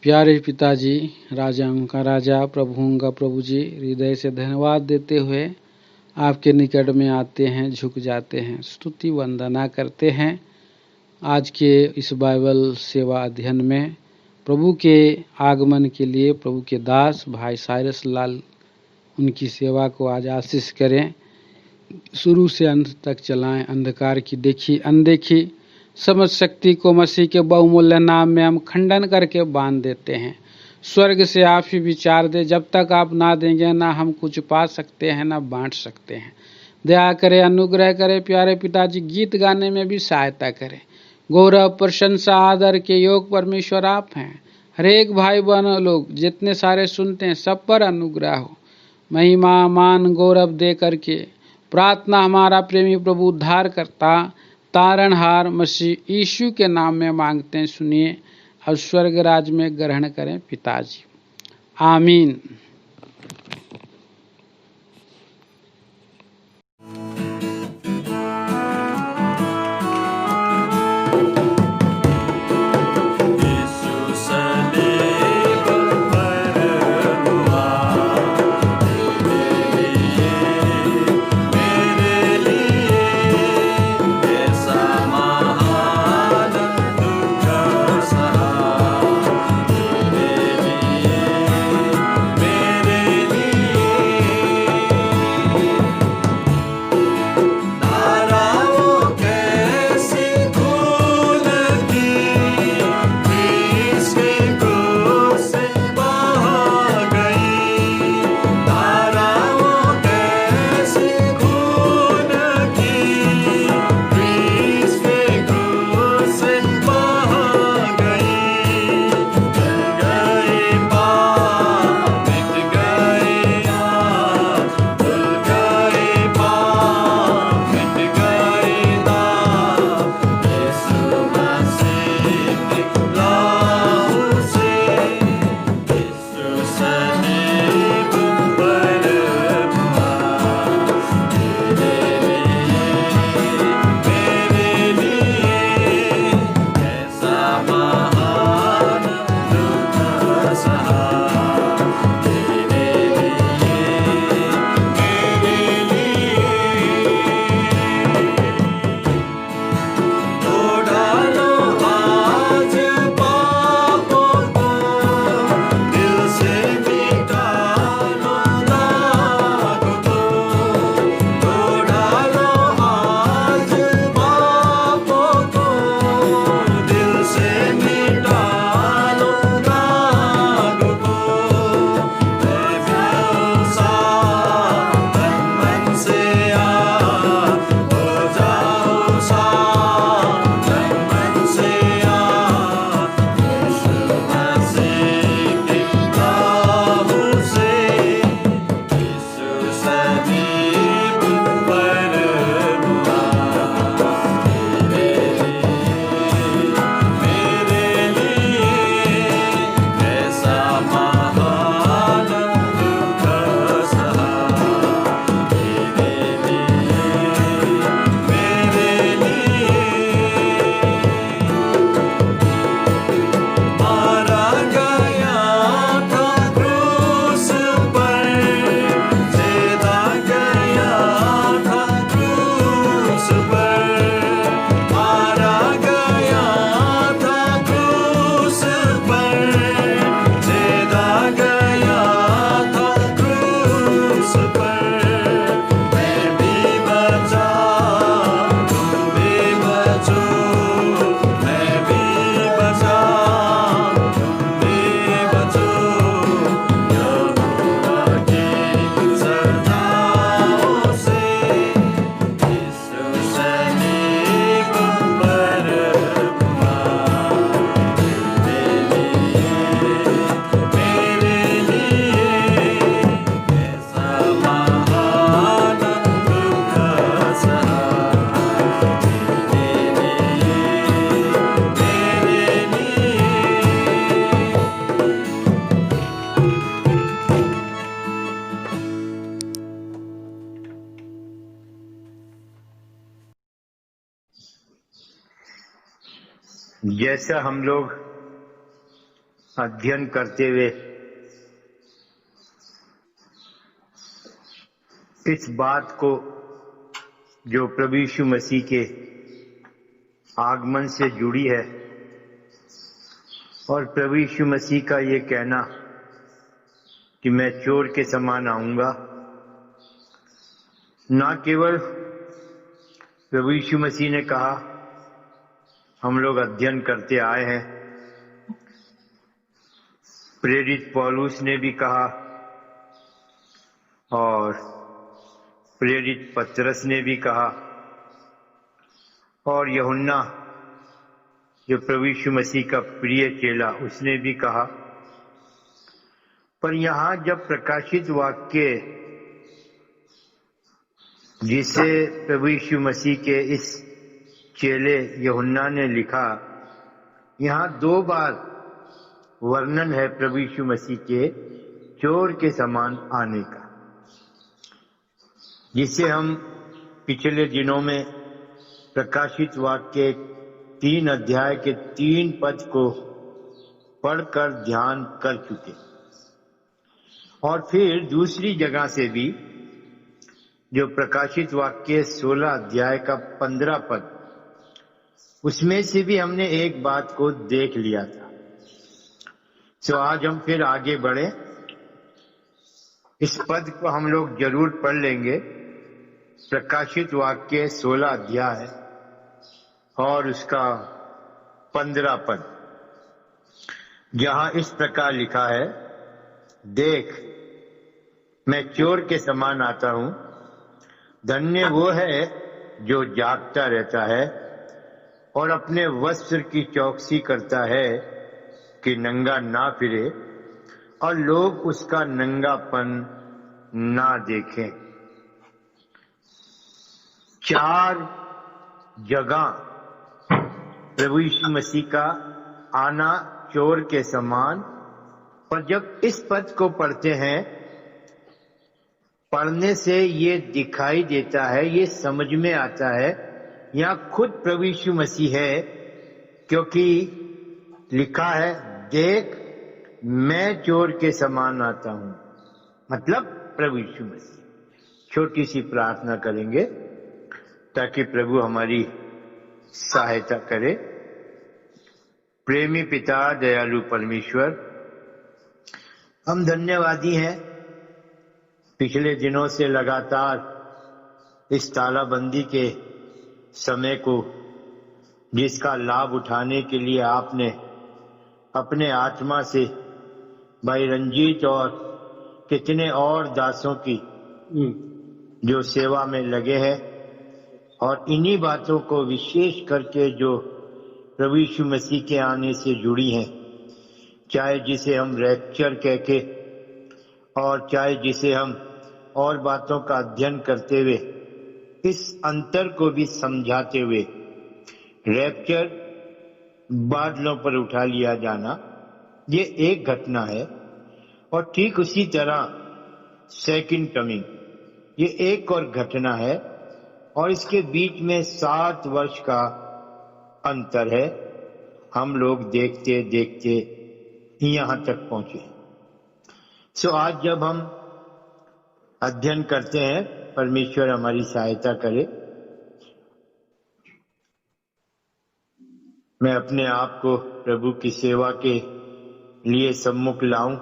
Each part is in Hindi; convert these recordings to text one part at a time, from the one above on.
प्यारे पिताजी, राजाओं का राजा, प्रभुओं का प्रभु जी, हृदय से धन्यवाद देते हुए आपके निकट में आते हैं, झुक जाते हैं, स्तुति वंदना करते हैं। आज के इस बाइबल सेवा अध्ययन में प्रभु के आगमन के लिए प्रभु के दास भाई साइरस लाल उनकी सेवा को आज आशीष करें, शुरू से अंत तक चलाएं। अंधकार की देखी अनदेखी समझ शक्ति को मसीह के बहुमूल्य नाम में हम खंडन करके बांध देते हैं। स्वर्ग से आप ही विचार दे, जब तक आप ना देंगे ना हम कुछ पा सकते हैं ना बांट सकते हैं। दया करे, अनुग्रह करे प्यारे पिताजी, गीत गाने में भी सहायता करें। गौरव प्रशंसा आदर के योग परमेश्वर आप हैं। हर एक भाई बहनों लोग जितने सारे सुनते हैं सब पर अनुग्रह हो। महिमा मान गौरव दे करके प्रार्थना हमारा प्रेमी प्रभु उद्धार करता तारणहार मसीह यीशु के नाम में मांगते हैं, सुनिए और स्वर्ग राज में ग्रहण करें पिताजी, आमीन। जैसा हम लोग अध्ययन करते हुए इस बात को जो प्रभु यीशु मसीह के आगमन से जुड़ी है और प्रभु यीशु मसीह का ये कहना कि मैं चोर के समान आऊंगा, ना केवल प्रभु यीशु मसीह ने कहा, हम लोग अध्ययन करते आए हैं, प्रेरित पौलुस ने भी कहा और प्रेरित पतरस ने भी कहा और यूहन्ना जो प्रभु यीशु मसीह का प्रिय चेला उसने भी कहा। पर यहाँ जब प्रकाशित वाक्य जिसे प्रभु यीशु मसीह के इस चेले यूहन्ना ने लिखा, यहाँ 2 बार वर्णन है प्रभु यीशु मसीह के चोर के समान आने का, जिसे हम पिछले दिनों में प्रकाशित वाक्य 3 अध्याय के 3 पद को पढ़कर ध्यान कर चुके। और फिर दूसरी जगह से भी जो प्रकाशित वाक्य 16 अध्याय का 15 पद, उसमें से भी हमने एक बात को देख लिया था। तो आज हम फिर आगे बढ़े, इस पद को हम लोग जरूर पढ़ लेंगे। प्रकाशित वाक्य 16 अध्याय और उसका 15 पद, जहां इस प्रकार लिखा है, देख मैं चोर के समान आता हूं, धन्य वो है जो जागता रहता है और अपने वस्त्र की चौकसी करता है कि नंगा ना फिरे और लोग उसका नंगापन ना देखें। 4 जगह प्रभु यीशु मसीह का आना चोर के समान। पर जब इस पद को पढ़ते हैं, पढ़ने से ये दिखाई देता है, ये समझ में आता है, यहाँ खुद प्रभु यीशु मसीह है, क्योंकि लिखा है, देख मैं चोर के समान आता हूं, मतलब प्रभु यीशु मसीह। छोटी सी प्रार्थना करेंगे ताकि प्रभु हमारी सहायता करे। प्रेमी पिता, दयालु परमेश्वर, हम धन्यवादी हैं, पिछले दिनों से लगातार इस तालाबंदी के समय को, जिसका लाभ उठाने के लिए आपने अपने आत्मा से भाई रंजीत और कितने और दासों की जो सेवा में लगे हैं, और इन्हीं बातों को विशेष करके जो प्रभु यीशु मसीह के आने से जुड़ी हैं, चाहे जिसे हम रैप्चर कह के और चाहे जिसे हम और बातों का अध्ययन करते हुए इस अंतर को भी समझाते हुए, रैप्चर बादलों पर उठा लिया जाना ये एक घटना है, और ठीक उसी तरह सेकंड कमिंग ये एक और घटना है, और इसके बीच में 7 वर्ष का अंतर है। हम लोग देखते देखते यहां तक पहुंचे। सो आज जब हम अध्ययन करते हैं, परमेश्वर हमारी सहायता करे। मैं अपने आप को प्रभु की सेवा के लिए सम्मुख लाऊं,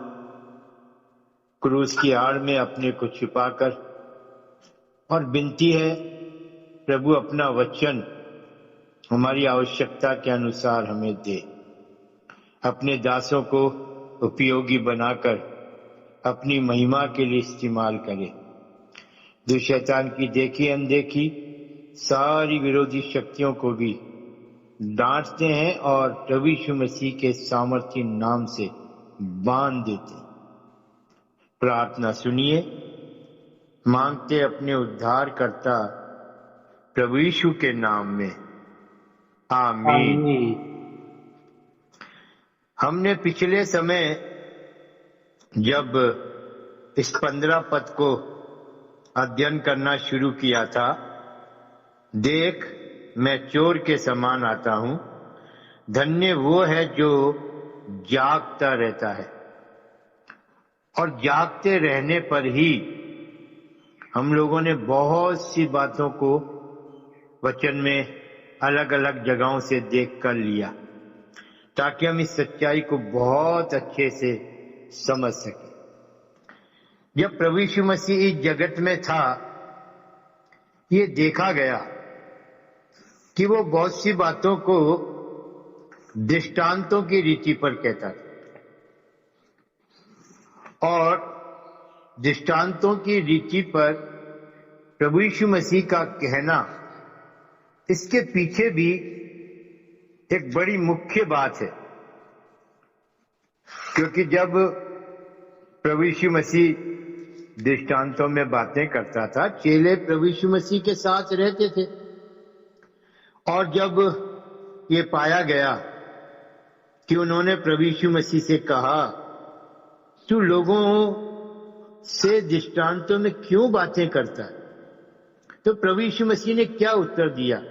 क्रूस की आड़ में अपने को छिपाकर, और विनती है प्रभु अपना वचन हमारी आवश्यकता के अनुसार हमें दे, अपने दासों को उपयोगी बनाकर अपनी महिमा के लिए इस्तेमाल करे। जो शैतान की देखी अनदेखी सारी विरोधी शक्तियों को भी डांटते हैं और प्रभु यीशु मसीह के सामर्थ्य नाम से बांध देते। प्रार्थना सुनिए, मांगते अपने उद्धारकर्ता प्रभु यीशु के नाम में, आमीन। हमने पिछले समय जब इस 15 पद को अध्ययन करना शुरू किया था, देख मैं चोर के समान आता हूं, धन्य वो है जो जागता रहता है, और जागते रहने पर ही हम लोगों ने बहुत सी बातों को वचन में अलग अलग जगहों से देख कर लिया, ताकि हम इस सच्चाई को बहुत अच्छे से समझ सकें। जब प्रभु यीशु मसीह इस जगत में था, ये देखा गया कि वो बहुत सी बातों को दृष्टांतों की रीति पर कहता था, और दृष्टांतों की रीति पर प्रभु यीशु मसीह का कहना, इसके पीछे भी एक बड़ी मुख्य बात है। क्योंकि जब प्रभु यीशु मसीह दृष्टांतों में बातें करता था, चेले प्रभु यीशु मसीह के साथ रहते थे, और जब ये पाया गया कि उन्होंने प्रभु यीशु मसीह से कहा, तू लोगों से दृष्टांतों में क्यों बातें करता है, तो प्रभु यीशु मसीह ने क्या उत्तर दिया,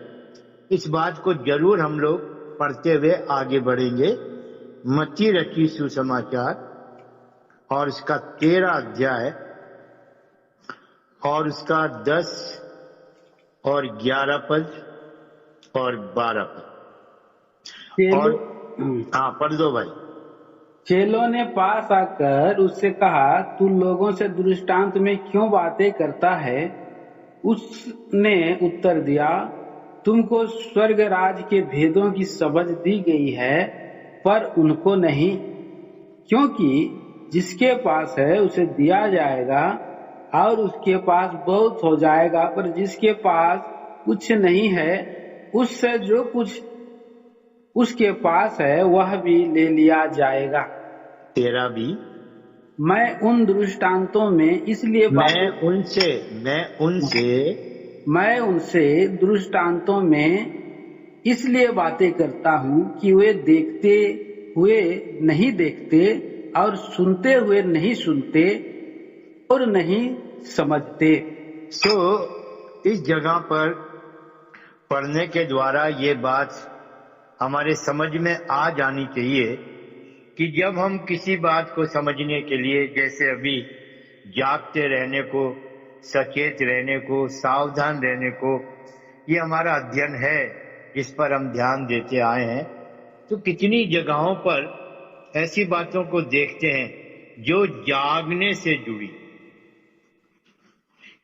इस बात को जरूर हम लोग पढ़ते हुए आगे बढ़ेंगे। मत्ती रची सुसमाचार और इसका 13 अध्याय और उसका 10 और 11 पद और 12 पद। और हाँ, पढ़ दो भाई। चेलों ने पास आकर उससे कहा, तू लोगों से दृष्टांत में क्यों बातें करता है? उसने उत्तर दिया, तुमको स्वर्ग राज के भेदों की समझ दी गई है, पर उनको नहीं। क्योंकि जिसके पास है उसे दिया जाएगा और उसके पास बहुत हो जाएगा, पर जिसके पास कुछ नहीं है, उससे जो कुछ उसके पास है वह भी ले लिया जाएगा। 13 भी। मैं उन दृष्टांतों में इसलिए मैं उनसे दृष्टांतों में इसलिए बातें करता हूँ कि वे देखते हुए नहीं देखते और सुनते हुए नहीं सुनते और नहीं समझते। तो इस जगह पर पढ़ने के द्वारा ये बात हमारे समझ में आ जानी चाहिए कि जब हम किसी बात को समझने के लिए, जैसे अभी जागते रहने को, सचेत रहने को, सावधान रहने को, ये हमारा अध्ययन है जिस पर हम ध्यान देते आए हैं, तो कितनी जगहों पर ऐसी बातों को देखते हैं जो जागने से जुड़ी।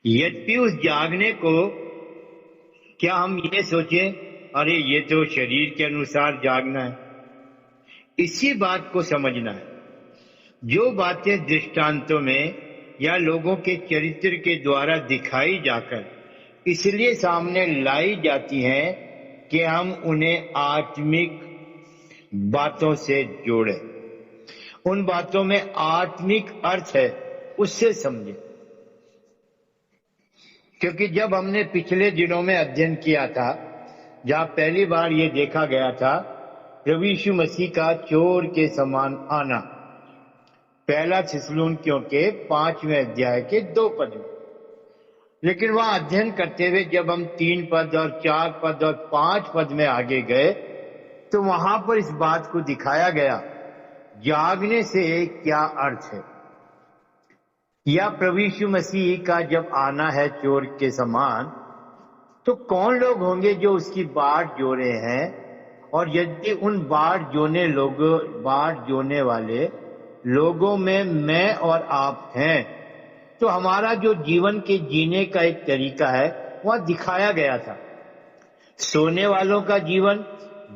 यद्यपि उस जागने को क्या हम ये सोचें, अरे ये तो शरीर के अनुसार जागना है, इसी बात को समझना है। जो बातें दृष्टांतों में या लोगों के चरित्र के द्वारा दिखाई जाकर इसलिए सामने लाई जाती हैं कि हम उन्हें आत्मिक बातों से जोड़ें, उन बातों में आत्मिक अर्थ है उससे समझें। क्योंकि जब हमने पिछले दिनों में अध्ययन किया था, जहां पहली बार ये देखा गया था प्रभु यीशु मसीह का चोर के समान आना, पहला थिस्सलुनीकियों के 5वें अध्याय के 2 पद में। लेकिन वहां अध्ययन करते हुए जब हम 3 पद और 4 पद और 5 पद में आगे गए, तो वहां पर इस बात को दिखाया गया, जागने से क्या अर्थ है, या प्रभु यीशु मसीह का जब आना है चोर के समान, तो कौन लोग होंगे जो उसकी बाट जोड़े हैं, और यदि उन बाट जोड़ने वाले लोगों में मैं और आप हैं, तो हमारा जो जीवन के जीने का एक तरीका है वह दिखाया गया था। सोने वालों का जीवन,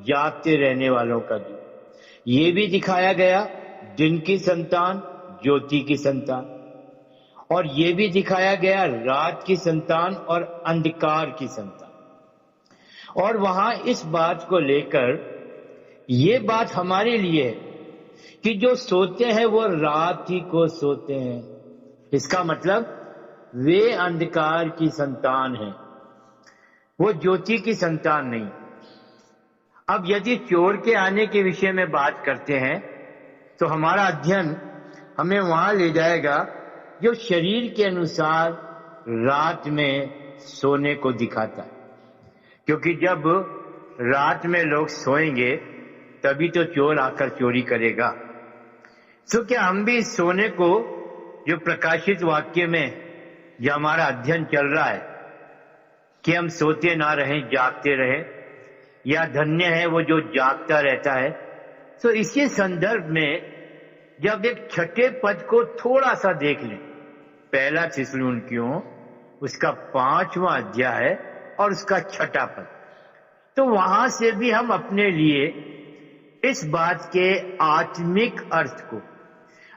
जागते रहने वालों का जीवन, ये भी दिखाया गया, दिन की संतान, ज्योति की संतान, और ये भी दिखाया गया रात की संतान और अंधकार की संतान। और वहां इस बात को लेकर ये बात हमारे लिए है कि जो सोते हैं वो रात ही को सोते हैं। इसका मतलब वे अंधकार की संतान हैं, वो ज्योति की संतान नहीं। अब यदि चोर के आने के विषय में बात करते हैं तो हमारा अध्ययन हमें वहां ले जाएगा जो शरीर के अनुसार रात में सोने को दिखाता है। क्योंकि जब रात में लोग सोएंगे तभी तो चोर आकर चोरी करेगा। तो क्या हम भी इस सोने को, जो प्रकाशित वाक्य में जो हमारा अध्ययन चल रहा है कि हम सोते ना रहें जागते रहें, या धन्य है वो जो जागता रहता है, तो इसी संदर्भ में जब एक छठे पद को थोड़ा सा देख लें, पहला थिस्सलुनीकियों उसका 5वां अध्याय और उसका छठा पद, तो वहां से भी हम अपने लिए इस बात के आत्मिक अर्थ को,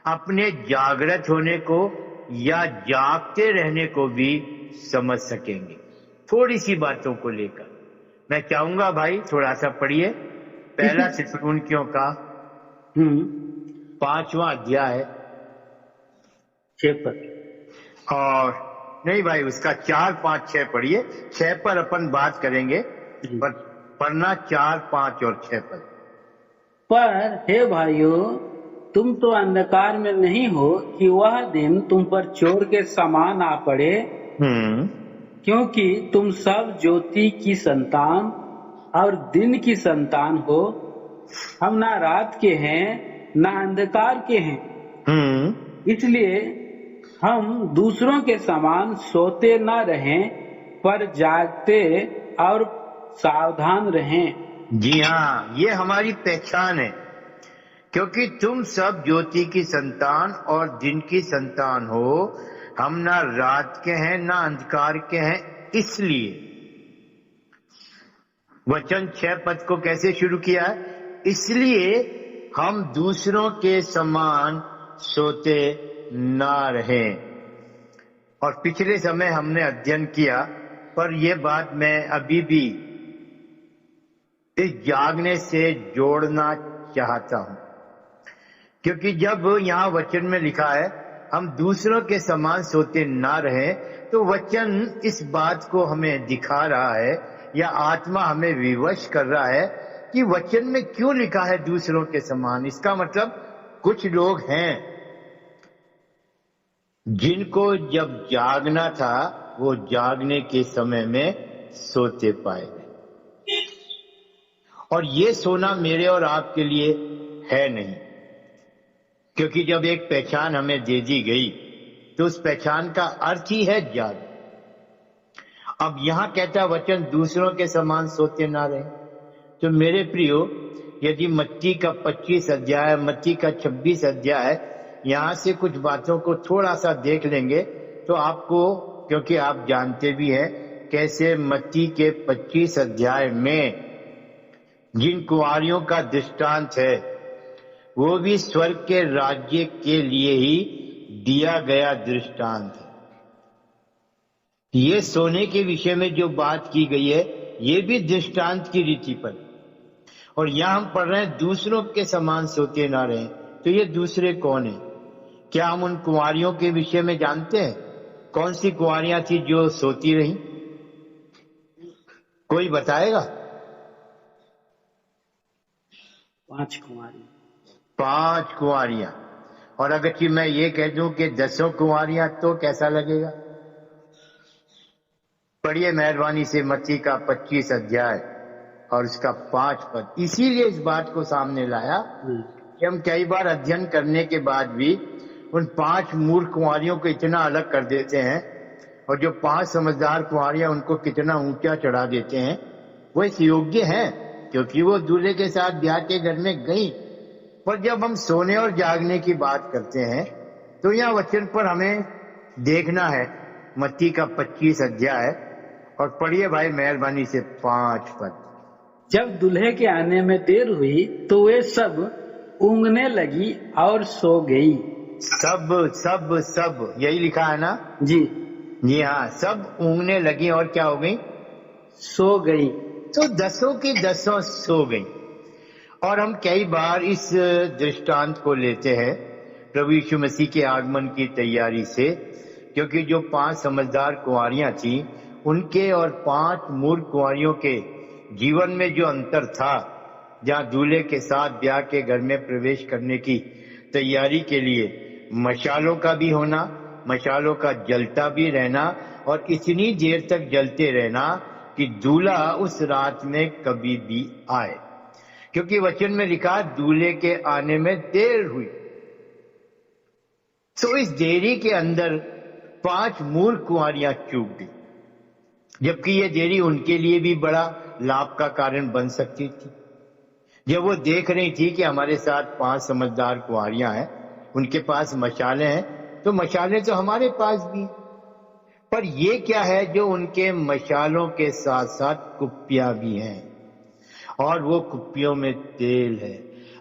अपने जागृत होने को या जागते रहने को भी समझ सकेंगे। थोड़ी सी बातों को लेकर मैं चाहूंगा भाई थोड़ा सा पढ़िए पहला थिस्सलुनीकियों का 5वां अध्याय 6 पद। और नहीं भाई उसका 4, 5, 6 पढ़िए। 6 पर अपन बात करेंगे, पर पढ़ना 4, 5 और 6 पद। पर हे भाइयों, तुम तो अंधकार में नहीं हो कि वह दिन तुम पर चोर के समान आ पड़े, क्योंकि तुम सब ज्योति की संतान और दिन की संतान हो। हम ना रात के हैं ना अंधकार के हैं, इसलिए हम दूसरों के समान सोते न रहें, पर जागते और सावधान रहें। जी हाँ, ये हमारी पहचान है, क्योंकि तुम सब ज्योति की संतान और दिन की संतान हो। हम ना रात के हैं ना अंधकार के हैं, इसलिए वचन 6 पद को कैसे शुरू किया है? इसलिए हम दूसरों के समान सोते ना रहें। और पिछले समय हमने अध्ययन किया, पर यह बात मैं अभी भी इस जागने से जोड़ना चाहता हूं, क्योंकि जब यहां वचन में लिखा है हम दूसरों के समान सोते ना रहें, तो वचन इस बात को हमें दिखा रहा है या आत्मा हमें विवश कर रहा है कि वचन में क्यों लिखा है दूसरों के समान। इसका मतलब कुछ लोग हैं जिनको जब जागना था वो जागने के समय में सोते पाए गए, और ये सोना मेरे और आपके लिए है नहीं, क्योंकि जब एक पहचान हमें दे दी गई तो उस पहचान का अर्थ ही है जाग। अब यहां कहता वचन दूसरों के समान सोते ना रहे, तो मेरे प्रियो, यदि मत्ती का 25 अध्याय, मत्ती का 26 अध्याय, यहां से कुछ बातों को थोड़ा सा देख लेंगे तो आपको, क्योंकि आप जानते भी हैं कैसे मत्ती के 25 अध्याय में जिन कुंवारियों का दृष्टांत है वो भी स्वर्ग के राज्य के लिए ही दिया गया दृष्टांत है। ये सोने के विषय में जो बात की गई है ये भी दृष्टांत की रीति पर, और यहां हम पढ़ रहे हैं दूसरों के समान सोते ना रहें। तो ये दूसरे कौन है? क्या हम उन कुंवारियों के विषय में जानते हैं? कौन सी कुंवारियां थी जो सोती रही? कोई बताएगा? 5 कुंवारी। 5 कुंवारियां। और अगर कि मैं ये कह दूं कि 10 कुंवारियां, तो कैसा लगेगा? पढ़िए मेहरबानी से मत्ती का 25 अध्याय और उसका 5 पद। इसीलिए इस बात को सामने लाया कि हम कई बार अध्ययन करने के बाद भी उन 5 मूर्ख कुंवारियों को इतना अलग कर देते हैं, और जो 5 समझदार कुंवारियां उनको कितना ऊंचा चढ़ा देते हैं। वो इस योग्य हैं क्योंकि वो दूल्हे के साथ ब्याह के घर में गई। पर जब हम सोने और जागने की बात करते हैं तो यह वचन पर हमें देखना है मत्ती का 25 अध्याय, और पढ़िए भाई मेहरबानी से 5 पद। जब दूल्हे के आने में देर हुई तो वे सब ऊँघने लगी और सो गई। सब सब सब यही लिखा है ना? जी हाँ, सब ऊँघने लगी और क्या हो गई? सो गई। तो 10 की 10 सो गई। और हम कई बार इस दृष्टांत को लेते हैं प्रभु यीशु मसीह के आगमन की तैयारी से, क्योंकि जो 5 समझदार कुंवारियां थी उनके और 5 मूर्ख कुंवारियों के जीवन में जो अंतर था, जहां दूल्हे के साथ ब्याह के घर में प्रवेश करने की तैयारी के लिए मशालों का भी होना, मशालों का जलता भी रहना, और इतनी देर तक जलते रहना कि दूल्हा उस रात में कभी भी आए, क्योंकि वचन में लिखा दूल्हे के आने में देर हुई। तो इस देरी के अंदर 5 मूर्ख कुंवारियां चूक गई, जबकि यह देरी उनके लिए भी बड़ा लाभ का कारण बन सकती थी। जब वो देख रही थी कि हमारे साथ 5 समझदार कुंवारियां हैं, उनके पास मशालें हैं, तो मशालें तो हमारे पास भी हैं। पर ये क्या है जो उनके मशालों के साथ साथ कुप्पियां भी हैं, और वो कुप्पियों में तेल है।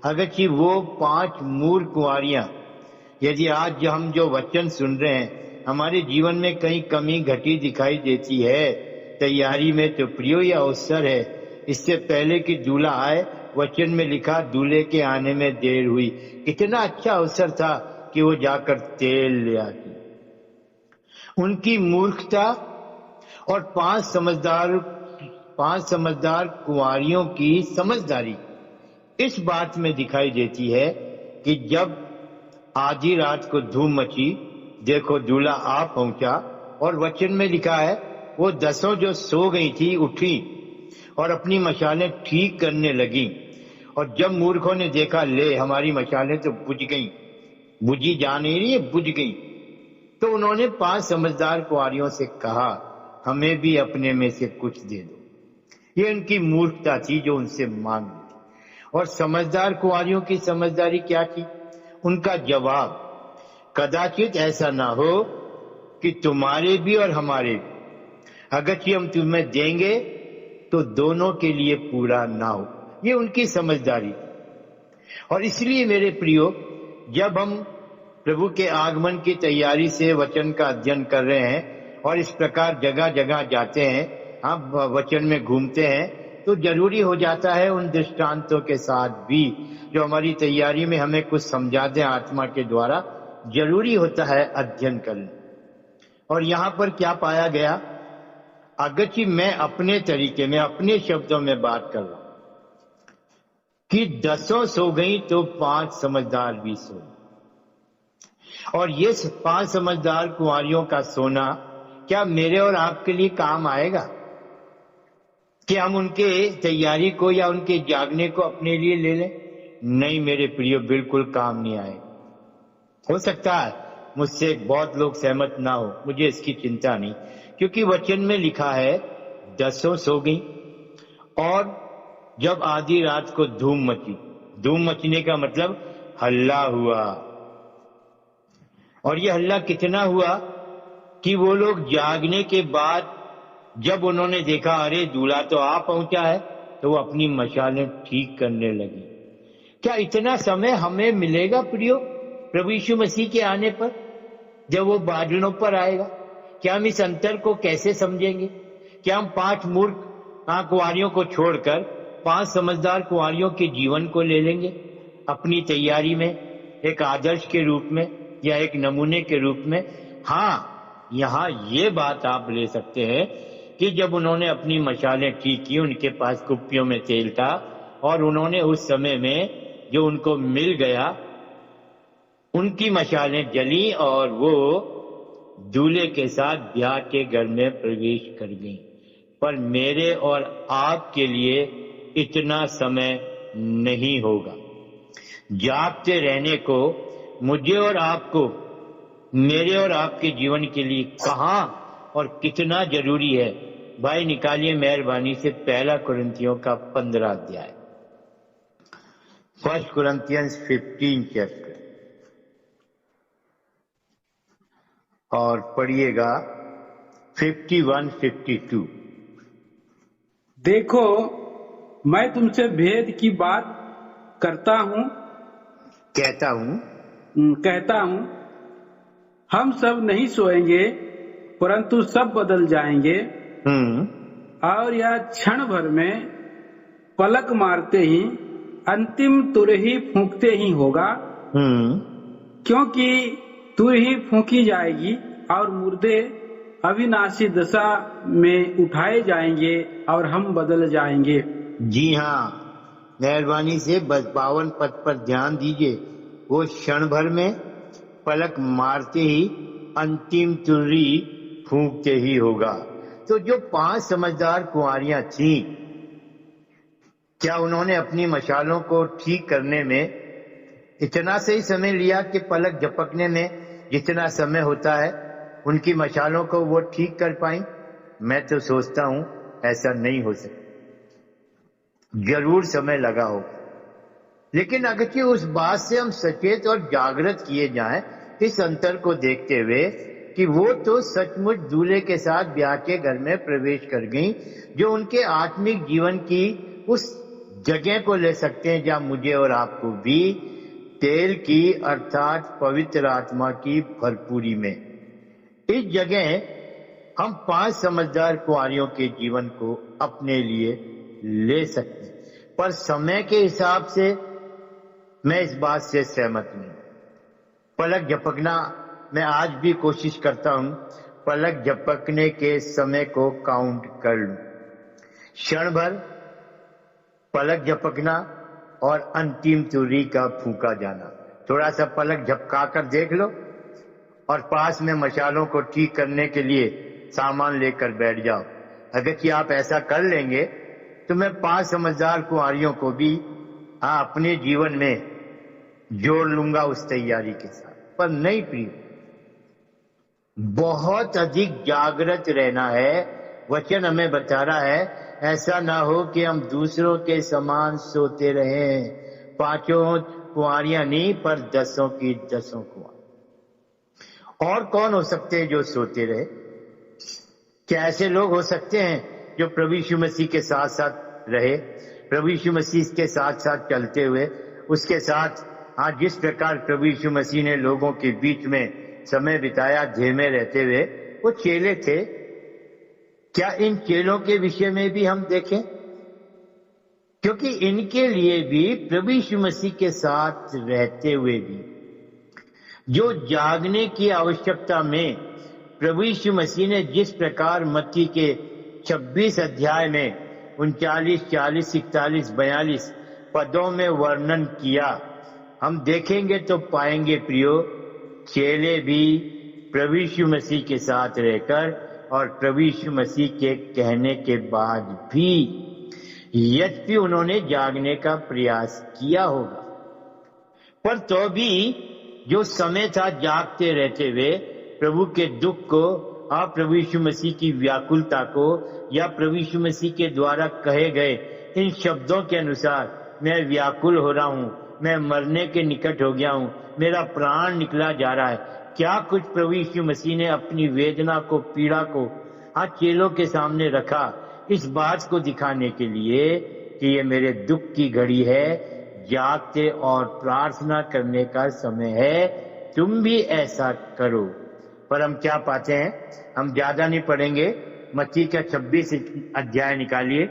अगरचे वो 5 मूर्ख कुंवारियां, यदि आज हम जो वचन सुन रहे हैं हमारे जीवन में कहीं कमी घटी दिखाई देती है तैयारी में, तो प्रियो यह अवसर है, इससे पहले कि दूल्हा आए, वचन में लिखा दूल्हे के आने में देर हुई। कितना अच्छा अवसर था कि वो जाकर तेल ले आती। उनकी मूर्खता और 5 समझदार कुंवारियों की समझदारी इस बात में दिखाई देती है कि जब आधी रात को धूम मची, देखो दूल्हा आ पहुंचा, और वचन में लिखा है वो 10 जो सो गई थी उठी और अपनी मशालें ठीक करने लगी। और जब मूर्खों ने देखा, ले हमारी मशालें तो बुझ गई, बुझी जा नहीं रही है, बुझ गई, तो उन्होंने 5 समझदार कुंवारियों से कहा, हमें भी अपने में से कुछ दे दो। ये उनकी मूर्खता थी जो उनसे मांग ली थी। और समझदार कुंवारियों की समझदारी क्या थी? उनका जवाब, कदाचित ऐसा ना हो कि तुम्हारे भी और हमारे भी, अगर हम तुम्हें देंगे तो दोनों के लिए पूरा ना हो। ये उनकी समझदारी। और इसलिए मेरे प्रियो, जब हम प्रभु के आगमन की तैयारी से वचन का अध्ययन कर रहे हैं और इस प्रकार जगह जगह जाते हैं, हम वचन में घूमते हैं, तो जरूरी हो जाता है उन दृष्टांतों के साथ भी जो हमारी तैयारी में हमें कुछ समझाते हैं आत्मा के द्वारा, जरूरी होता है अध्ययन करना। और यहां पर क्या पाया गया? अगरचे मैं अपने तरीके में, अपने शब्दों में बात कर रहा हूं कि 10 सो गई तो 5 समझदार भी सो गई। और ये 5 समझदार कुंवारियों का सोना क्या मेरे और आपके लिए काम आएगा? कि हम उनके तैयारी को या उनके जागने को अपने लिए ले लें? नहीं मेरे प्रियो, बिल्कुल काम नहीं आएगा। हो सकता है मुझसे बहुत लोग सहमत ना हो, मुझे इसकी चिंता नहीं, क्योंकि वचन में लिखा है 10 सो गई और जब आधी रात को धूम मची। धूम मचने का मतलब हल्ला हुआ। और यह हल्ला कितना हुआ कि वो लोग जागने के बाद जब उन्होंने देखा अरे दूल्हा तो आ पहुंचा है, तो वो अपनी मशालें ठीक करने लगी। क्या इतना समय हमें मिलेगा प्रियो प्रभु यीशु मसीह के आने पर, जब वो बादलों पर आएगा? क्या हम इस अंतर को कैसे समझेंगे? क्या हम 5 मूर्ख कुंवारियों को छोड़कर 5 समझदार कुंवारियों के जीवन को ले लेंगे अपनी तैयारी में, एक आदर्श के रूप में या एक नमूने के रूप में? हाँ, यहाँ ये बात आप ले सकते हैं कि जब उन्होंने अपनी मशालें ठीक की, उनके पास कुप्पियों में तेल था और उन्होंने उस समय में जो उनको मिल गया, उनकी मशालें जली और वो दूल्हे के साथ ब्याह के घर में प्रवेश कर गईं। पर मेरे और आपके लिए इतना समय नहीं होगा। जागते रहने को मुझे और आपको, मेरे और आपके जीवन के लिए कहां और कितना जरूरी है? भाई निकालिए मेहरबानी से 1 कुरिन्थियों का 15 अध्याय, 1 Corinthians 15 चैप्टर, और पढ़िएगा 51-52। देखो, मैं तुमसे भेद की बात कहता हूँ, हम सब नहीं सोएंगे, परंतु सब बदल जाएंगे। और यह क्षण भर में, पलक मारते ही, अंतिम तुरही फूंकते ही होगा। क्योंकि तुरही फूंकी जाएगी और मुर्दे अविनाशी दशा में उठाए जाएंगे और हम बदल जाएंगे। जी हाँ, मेहरबानी से 52 पद पर ध्यान दीजिए। वो क्षण भर में, पलक मारते ही, अंतिम तुरही फूंकते ही होगा। तो जो 5 समझदार कुंवारियां थीं, क्या उन्होंने अपनी मशालों को ठीक करने में इतना सही समय लिया कि पलक झपकने में जितना समय होता है उनकी मशालों को वो ठीक कर पाई? मैं तो सोचता हूं ऐसा नहीं हो सकता, जरूर समय लगा होगा। लेकिन अगर उस बात से हम सचेत और जागृत किए जाएं, इस अंतर को देखते हुए कि वो तो सचमुच दूल्हे के साथ ब्याह के घर में प्रवेश कर गईं, जो उनके आत्मिक जीवन की उस जगह को ले सकते हैं जहां मुझे और आपको भी तेल की अर्थात पवित्र आत्मा की भरपूरी में। इस जगह हम 5 समझदार कुंवारियों के जीवन को अपने लिए ले सकते हैं, पर समय के हिसाब से मैं इस बात से सहमत नहीं। पलक झपकना, मैं आज भी कोशिश करता हूं पलक झपकने के समय को काउंट कर लूं। क्षण भर पलक झपकना और अंतिम तुरही का फूंका जाना। थोड़ा सा पलक झपका कर देख लो और पास में मशालों को ठीक करने के लिए सामान लेकर बैठ जाओ। अगर कि आप ऐसा कर लेंगे तो मैं 5 समझदार कुंवारियों को भी अपने जीवन में जोड़ लूंगा उस तैयारी के साथ। पर नहीं प्रिय, बहुत अधिक जागृत रहना है। वचन हमें बता रहा है ऐसा ना हो कि हम दूसरों के समान सोते रहें। 5 कुंवारियां नहीं पर 10 की 10 कुंवार। और कौन हो सकते हैं जो सोते रहे? क्या ऐसे लोग हो सकते हैं जो प्रभु यीशु मसीह के साथ साथ रहे, प्रभु यीशु मसीह के साथ साथ चलते हुए उसके साथ जिस प्रकार प्रभु यीशु मसीह ने लोगों के बीच में समय बिताया धेमे रहते हुए, वो चेले थे। क्या इन चेलों के विषय में भी हम देखें? क्योंकि इनके लिए भी प्रभु यीशु मसीह के साथ रहते हुए भी जो जागने की आवश्यकता में प्रभु यीशु मसीह ने जिस प्रकार मत्ती के 26 अध्याय में 39, 40, 41, 42 पदों में वर्णन किया, हम देखेंगे तो पाएंगे प्रियो, चेले भी प्रभु यीशु मसीह के साथ रहकर और प्रभु यीशु मसीह के कहने के बाद भी यद्यपि उन्होंने जागने का प्रयास किया होगा, पर तो भी जो समय था जागते रहते हुए प्रभु के दुख को और प्रभु यीशु मसीह की व्याकुलता को या प्रभु यीशु मसीह के द्वारा कहे गए इन शब्दों के अनुसार, मैं व्याकुल हो रहा हूं, मैं मरने के निकट हो गया हूं, मेरा प्राण निकला जा रहा है, क्या कुछ प्रभु यीशु मसीह ने अपनी वेदना को, पीड़ा को चेलों के सामने रखा, इस बात को दिखाने के लिए कि ये मेरे दुख की घड़ी है, जागते और प्रार्थना करने का समय है, तुम भी ऐसा करो। पर हम क्या पाते हैं? हम ज्यादा नहीं पढ़ेंगे, मत्ती का 26 अध्याय निकालिए,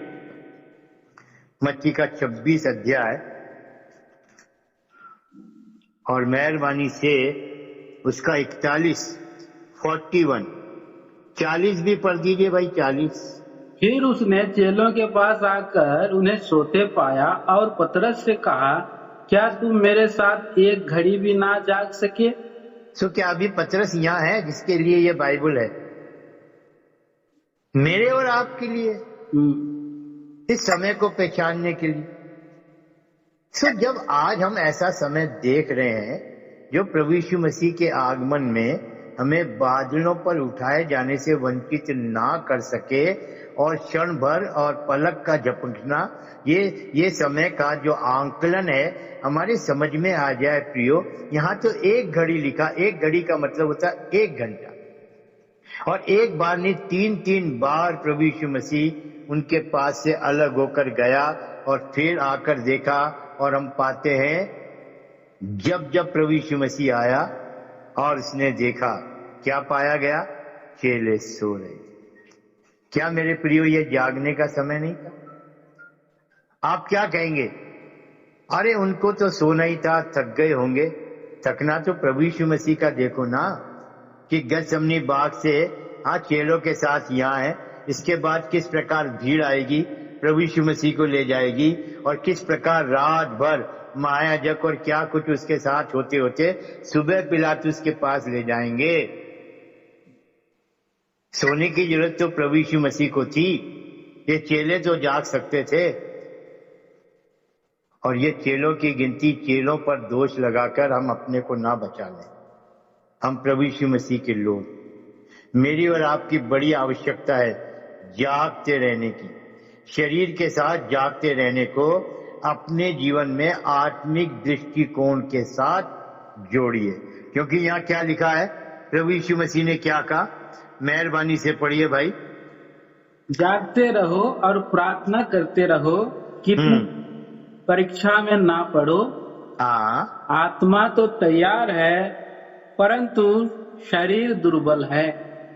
मत्ती का 26 अध्याय और मेहरबानी से उसका 41, 40 भी पढ़ दीजिए भाई, 40। फिर उसने चेलों के पास आकर उन्हें सोते पाया और पतरस से कहा, क्या तुम मेरे साथ एक घड़ी भी ना जाग सके? सो क्या अभी पतरस यहाँ है जिसके लिए ये बाइबल है? मेरे और आपके लिए, इस समय को पहचानने के लिए। सो जब आज हम ऐसा समय देख रहे हैं जो प्रभु यीशु मसीह के आगमन में हमें बादलों पर उठाए जाने से वंचित ना कर सके और क्षण भर और पलक का झपकना, ये समय का जो आंकलन है हमारे समझ में आ जाए प्रियो। यहाँ तो एक घड़ी लिखा, एक घड़ी का मतलब होता है 1 घंटा, और एक बार नहीं 3 बार प्रभु यीशु मसीह उनके पास से अलग होकर गया और फिर आकर देखा। और हम पाते हैं जब जब प्रभु यीशु मसीह आया और उसने देखा, क्या पाया गया? चेले सो रहे। क्या मेरे प्रियो ये जागने का समय नहीं था? आप क्या कहेंगे? अरे उनको तो सोना ही था, थक गए होंगे। थकना तो प्रभु यीशु मसीह का देखो ना, कि गतसमनी बाग से चेलों के साथ यहाँ है, इसके बाद किस प्रकार भीड़ आएगी, प्रभु यीशु मसीह को ले जाएगी, और किस प्रकार रात भर महायाजक और क्या कुछ उसके साथ होते होते सुबह पिलातुस के पास ले जाएंगे। सोने की जरूरत तो प्रभु यीशु मसीह को थी, ये चेले तो जाग सकते थे। और ये चेलों की गिनती चेलों पर दोष लगाकर हम अपने को ना बचा लें। हम प्रभु यीशु मसीह के लोग, मेरी और आपकी बड़ी आवश्यकता है जागते रहने की, शरीर के साथ जागते रहने को अपने जीवन में आत्मिक दृष्टिकोण के साथ जोड़िए। क्योंकि यहाँ क्या लिखा है, प्रभु यीशु मसीह ने क्या कहा, मेहरबानी से पढ़िए भाई। जागते रहो और प्रार्थना करते रहो कि परीक्षा में ना पड़ो। आत्मा तो तैयार है परंतु शरीर दुर्बल है।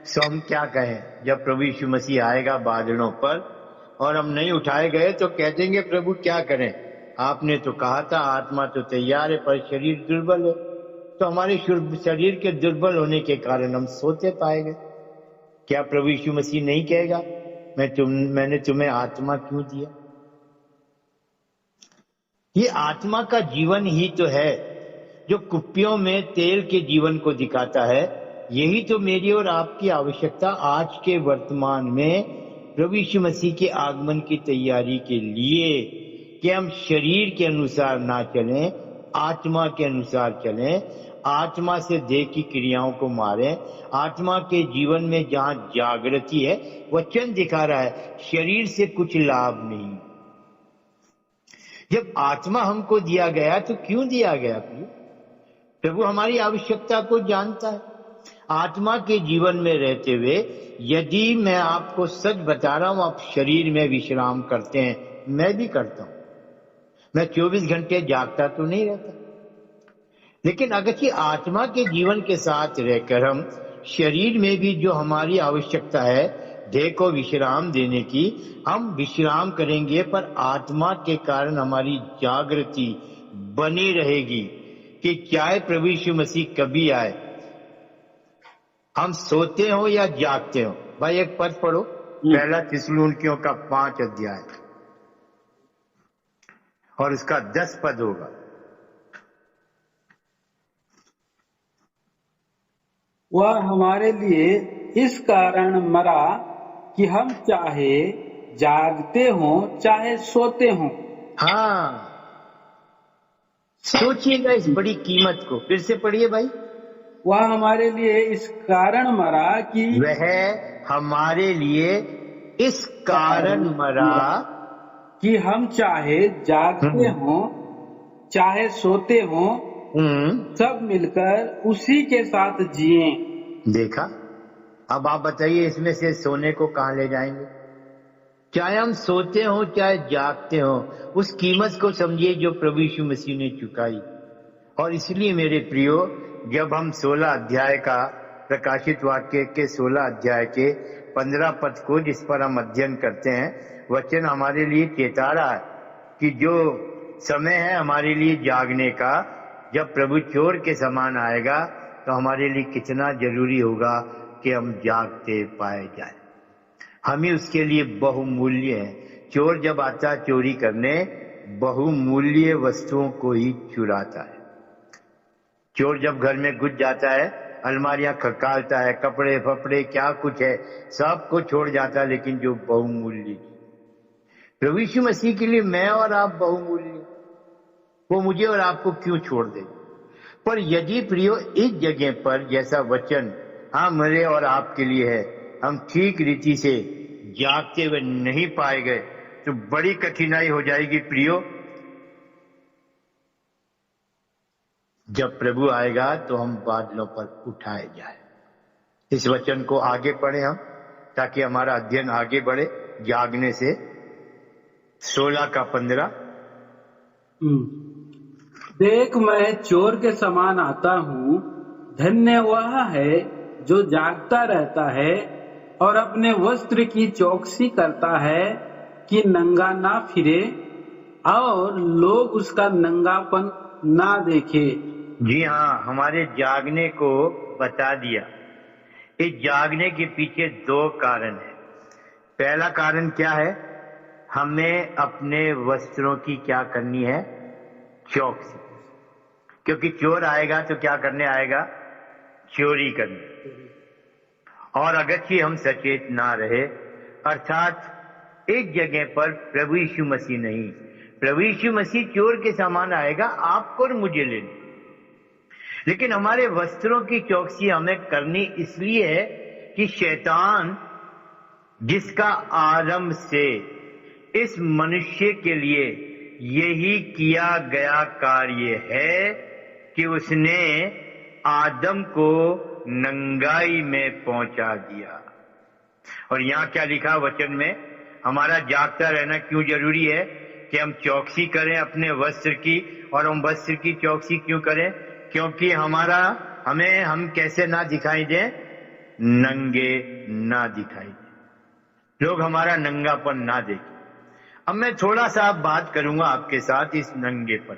सो हम क्या कहें, जब प्रभु यीशु मसीह आएगा बादलों पर और हम नहीं उठाए गए तो कह देंगे प्रभु क्या करें, आपने तो कहा था आत्मा तो तैयार है पर शरीर दुर्बल है। तो हमारे शरीर के दुर्बल होने के कारण हम सोते पाए गए। क्या प्रभु यीशु मसीह नहीं कहेगा मैंने तुम्हें आत्मा क्यों दिया? ये आत्मा का जीवन ही तो है जो कुप्पियों में तेल के जीवन को दिखाता है। यही तो मेरी और आपकी आवश्यकता आज के वर्तमान में प्रभु यीशु मसीह के आगमन की तैयारी के लिए, कि हम शरीर के अनुसार ना चलें, आत्मा के अनुसार चलें, आत्मा से देह की क्रियाओं को मारें। आत्मा के जीवन में जहां जागृति है, वचन दिखा रहा है शरीर से कुछ लाभ नहीं। जब आत्मा हमको दिया गया तो क्यों दिया गया? प्रभु हमारी आवश्यकता को जानता है। आत्मा के जीवन में रहते हुए यदि मैं आपको सच बता रहा हूं, आप शरीर में विश्राम करते हैं, मैं भी करता हूं। मैं 24 घंटे जागता तो नहीं रहता, लेकिन अगर ये आत्मा के जीवन के साथ रहकर हम शरीर में भी जो हमारी आवश्यकता है देह को विश्राम देने की, हम विश्राम करेंगे, पर आत्मा के कारण हमारी जागृति बनी रहेगी कि चाहे प्रभु यीशु मसीह कभी आए, हम सोते हो या जागते हो। भाई एक पद पढ़ो, पहला थिस्सलुनीकियों का 5 अध्याय और उसका 10 पद होगा। वह हमारे लिए इस कारण मरा कि हम चाहे जागते हों चाहे सोते हों। हाँ, सोचिएगा इस बड़ी कीमत को। फिर से पढ़िए भाई। वह हमारे लिए इस कारण मरा कि वह हमारे लिए इस कारण मरा कि हम चाहे जागते हों चाहे सोते हों, सब मिलकर उसी के साथ जिए। देखा, अब आप बताइए इसमें से सोने को कहां ले जाएंगे? चाहे हम सोते हो चाहे जागते हो, उस कीमत को समझिए जो प्रभु यीशु मसीह ने चुकाई। और इसलिए मेरे प्रियो, जब हम 16 अध्याय का प्रकाशित वाक्य के 16 अध्याय के 15 पद को जिस पर हम अध्ययन करते हैं, वचन हमारे लिए चेता रहा है कि जो समय है हमारे लिए जागने का, जब प्रभु चोर के समान आएगा तो हमारे लिए कितना जरूरी होगा कि हम जागते पाए जाए। हम ही उसके लिए बहुमूल्य हैं। चोर जब आता चोरी करने, बहुमूल्य वस्तुओं को ही चुराता है। चोर जब घर में घुस जाता है, अलमारियां खटखटाता है, कपड़े फपड़े क्या कुछ है सब को छोड़ जाता है, लेकिन जो बहुमूल्य, प्रभु यीशु मसीह के लिए मैं और आप बहुमूल्य, वो मुझे और आपको क्यों छोड़ दे? पर यदि प्रियो इस जगह पर जैसा वचन मेरे और आपके लिए है, हम ठीक रीति से जागते हुए नहीं पाए गए तो बड़ी कठिनाई हो जाएगी प्रियो। जब प्रभु आएगा तो हम बादलों पर उठाए जाए। इस वचन को आगे पढ़े हम, ताकि हमारा अध्ययन आगे बढ़े। जागने से 16 का 15। देख, मैं चोर के समान आता हूँ। धन्य वह है जो जागता रहता है और अपने वस्त्र की चौकसी करता है कि नंगा ना फिरे और लोग उसका नंगापन ना देखे। जी हाँ, हमारे जागने को बता दिया। इस जागने के पीछे 2 कारण है। पहला कारण क्या है? हमें अपने वस्त्रों की क्या करनी है? चौकसी। क्योंकि चोर आएगा तो क्या करने आएगा? चोरी करने। और अगर हम सचेत ना रहे, अर्थात एक जगह पर प्रभु यीशु मसीह नहीं, प्रभु यीशु मसीह चोर के समान आएगा आपको और मुझे लेने। लेकिन हमारे वस्त्रों की चौकसी हमें करनी इसलिए है कि शैतान, जिसका आरंभ से इस मनुष्य के लिए यही किया गया कार्य है कि उसने आदम को नंगाई में पहुंचा दिया। और यहां क्या लिखा वचन में, हमारा जागता रहना क्यों जरूरी है कि हम चौकसी करें अपने वस्त्र की। और हम वस्त्र की चौकसी क्यों करें? क्योंकि हम कैसे ना दिखाई दें, नंगे ना दिखाई दें, लोग हमारा नंगापन ना देखें। अब मैं थोड़ा सा बात करूंगा आपके साथ इस नंगेपन।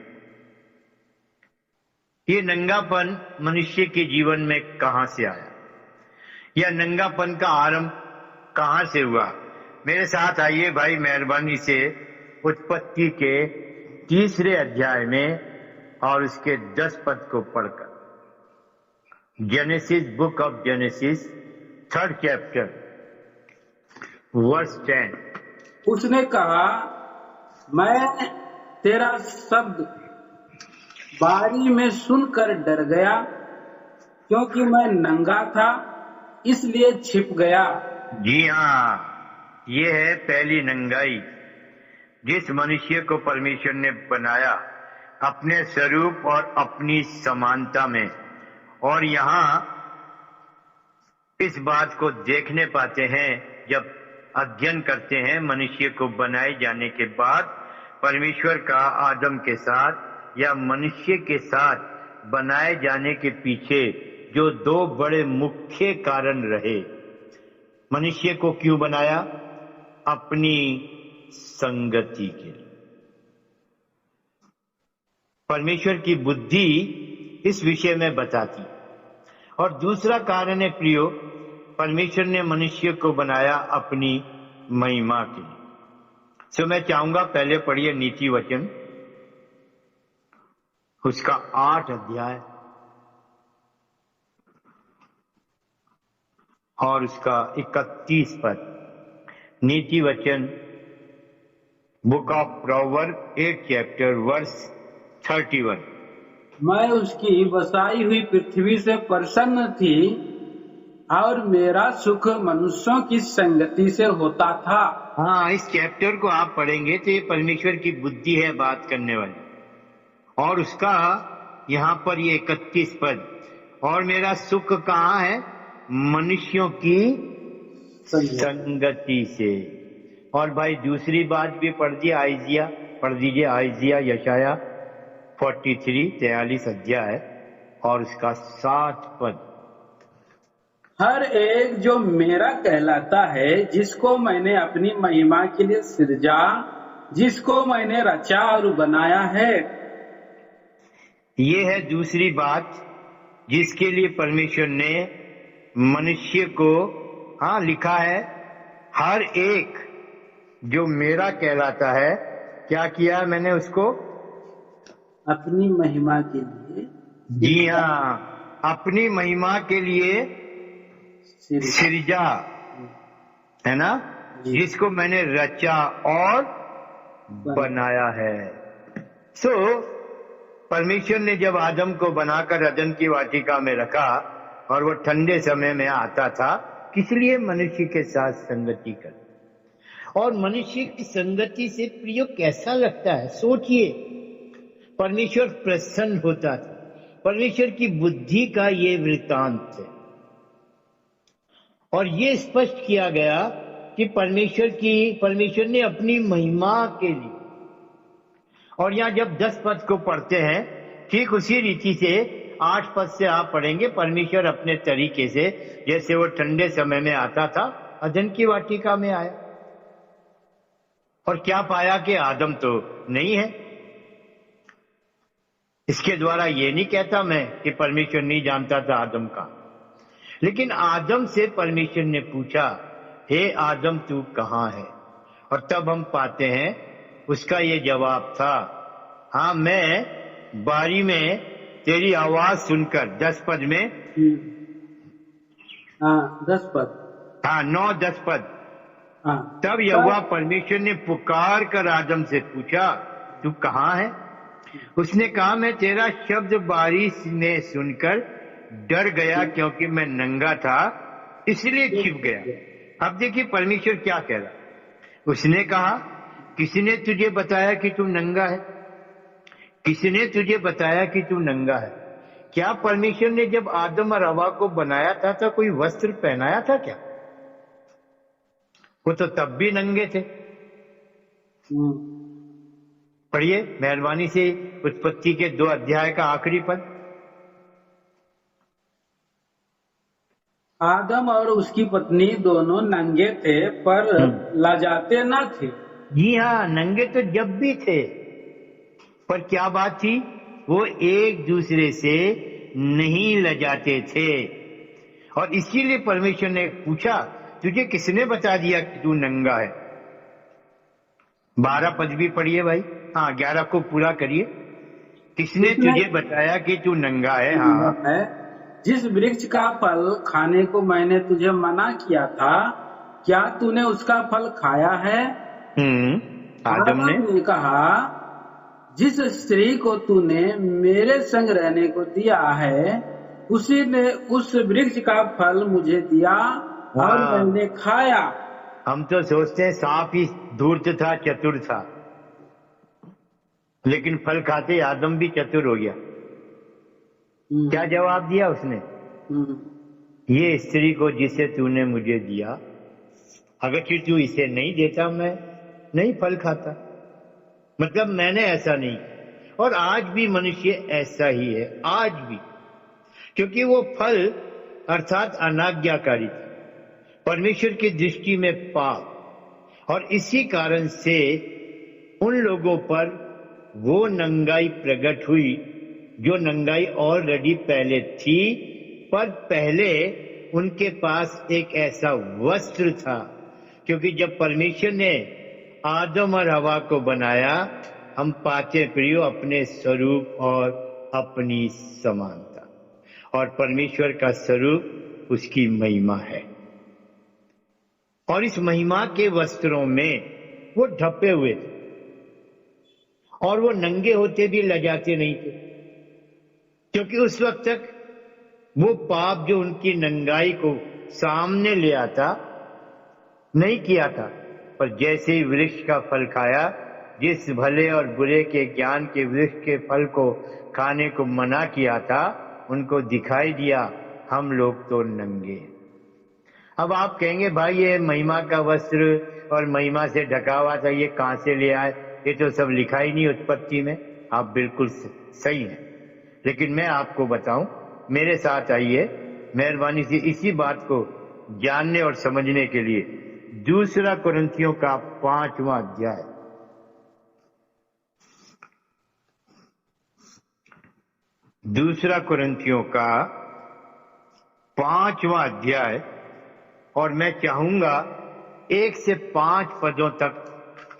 ये नंगापन मनुष्य के जीवन में कहां से आया, या नंगापन का आरंभ कहां से हुआ? मेरे साथ आइए भाई मेहरबानी से उत्पत्ति के 3 अध्याय में और उसके 10 पद को पढ़कर। Genesis, book of Genesis 3rd chapter verse 10। उसने कहा, मैं तेरा शब्द बारी में सुनकर डर गया, क्योंकि मैं नंगा था इसलिए छिप गया। जी हाँ, ये है पहली नंगाई जिस मनुष्य को परमेश्वर ने बनाया अपने स्वरूप और अपनी समानता में। और यहाँ इस बात को देखने पाते हैं जब अध्ययन करते हैं मनुष्य को बनाए जाने के बाद परमेश्वर का आदम के साथ या मनुष्य के साथ बनाए जाने के पीछे जो 2 बड़े मुख्य कारण रहे। मनुष्य को क्यों बनाया? अपनी संगति के लिए। परमेश्वर की बुद्धि इस विषय में बताती। और दूसरा कारण है प्रियो, परमेश्वर ने मनुष्य को बनाया अपनी महिमा के लिए। सो मैं चाहूंगा पहले पढ़िए नीति वचन, उसका 8 अध्याय और उसका 31 पद। नीति वचन, book of proverb 8 chapter verse 31। मैं उसकी बसाई हुई पृथ्वी से प्रसन्न थी और मेरा सुख मनुष्यों की संगति से होता था। हाँ, इस चैप्टर को आप पढ़ेंगे तो ये परमेश्वर की बुद्धि है बात करने वाली। और उसका यहाँ पर ये 31 पद, और मेरा सुख कहाँ है? मनुष्यों की संगति से। और भाई दूसरी बात भी पढ़ दीजिए आइजिया यशाया 43 अध्याय और उसका 7 पद। हर एक जो मेरा कहलाता है, जिसको मैंने अपनी महिमा के लिए सृजा, जिसको मैंने रचा और बनाया है। ये है दूसरी बात जिसके लिए परमेश्वर ने मनुष्य को लिखा है, हर एक जो मेरा कहलाता है, क्या किया मैंने उसको? अपनी महिमा के लिए। जी हाँ, अपनी महिमा के लिए सृजा, है ना, जिसको मैंने रचा और बनाया है। परमेश्वर ने जब आदम को बनाकर अदन की वाटिका में रखा और वो ठंडे समय में आता था, किस लिए? मनुष्य के साथ संगति कर। और मनुष्य की संगति से प्रियो कैसा लगता है? सोचिए, परमेश्वर प्रसन्न होता था। परमेश्वर की बुद्धि का ये वृत्तांत है। और ये स्पष्ट किया गया कि परमेश्वर ने अपनी महिमा के लिए। और यहाँ जब 10 पद को पढ़ते हैं, ठीक उसी रीति से 8 पद से आप पढ़ेंगे, परमेश्वर अपने तरीके से, जैसे वो ठंडे समय में आता था, अदन की वाटिका में आया। और क्या पाया कि आदम तो नहीं है। इसके द्वारा ये नहीं कहता मैं कि परमेश्वर नहीं जानता था आदम का, लेकिन आदम से परमेश्वर ने पूछा, हे आदम तू कहाँ है? और तब हम पाते हैं उसका ये जवाब था, हाँ मैं बारी में तेरी आवाज सुनकर। 10 पद में, 10 पद, 9-10 पद। तब यहोवा परमेश्वर ने पुकार कर आदम से पूछा, तू कहाँ है? उसने कहा, मैं तेरा शब्द बारिश में सुनकर डर गया, क्योंकि मैं नंगा था इसलिए छिप गया। अब देखिए परमेश्वर क्या कह रहा। उसने कहा, किसने तुझे बताया कि तू नंगा है? किसने तुझे बताया कि तू नंगा है? क्या परमेश्वर ने जब आदम और हवा को बनाया था तो कोई वस्त्र पहनाया था क्या? वो तो तब भी नंगे थे। पढ़िए मेहरबानी से उत्पत्ति के 2 अध्याय का आखिरी पद। आदम और उसकी पत्नी दोनों नंगे थे, पर लजाते न थे। जी हाँ, नंगे तो जब भी थे, पर क्या बात थी? वो एक दूसरे से नहीं लजाते थे। और इसीलिए परमेश्वर ने पूछा, तुझे किसने बता दिया कि तू नंगा है? 12 पद भी पढ़िए भाई। हाँ, 11 को पूरा करिए। किसने तुझे बताया कि तू नंगा है? हाँ, जिस वृक्ष का फल खाने को मैंने तुझे मना किया था, क्या तूने उसका फल खाया है? आदम ने कहा, जिस स्त्री को तूने मेरे संग रहने को दिया है, उसी ने उस वृक्ष का फल मुझे दिया और मैंने खाया। हम तो सोचते हैं सांप ही धूर्त था, चतुर था, लेकिन फल खाते आदम भी चतुर हो गया। क्या जवाब दिया उसने? ये स्त्री को जिसे तूने मुझे दिया, अगर तू इसे नहीं देता मैं नहीं फल खाता। मतलब मैंने ऐसा नहीं। और आज भी मनुष्य ऐसा ही है, आज भी, क्योंकि वो फल अर्थात अनाज्ञाकारी था, परमेश्वर की दृष्टि में पाप, और इसी कारण से उन लोगों पर वो नंगाई प्रकट हुई जो नंगाई ऑलरेडी पहले थी, पर पहले उनके पास एक ऐसा वस्त्र था। क्योंकि जब परमेश्वर ने आदम और हवा को बनाया, हम पाते प्रियो अपने स्वरूप और अपनी समानता, और परमेश्वर का स्वरूप उसकी महिमा है। और इस महिमा के वस्त्रों में वो ढपे हुए थे, और वो नंगे होते भी लजाते नहीं थे, क्योंकि उस वक्त तक वो पाप जो उनकी नंगाई को सामने ले आता नहीं किया था। पर जैसे ही वृक्ष का फल खाया, जिस भले और बुरे के ज्ञान के वृक्ष के फल को खाने को मना किया था, उनको दिखाई दिया हम लोग तो नंगे। अब आप कहेंगे, भाई ये महिमा का वस्त्र और महिमा से ढका हुआ था, ये कहां से ले आए? ये तो सब लिखा ही नहीं उत्पत्ति में। आप बिल्कुल सही हैं, लेकिन मैं आपको बताऊं, मेरे साथ आइए मेहरबानी से इसी बात को जानने और समझने के लिए। 2 कुरिन्थियों का 5वां अध्याय, 2 कुरिन्थियों का 5वां अध्याय, और मैं चाहूंगा 1 से 5 पदों तक,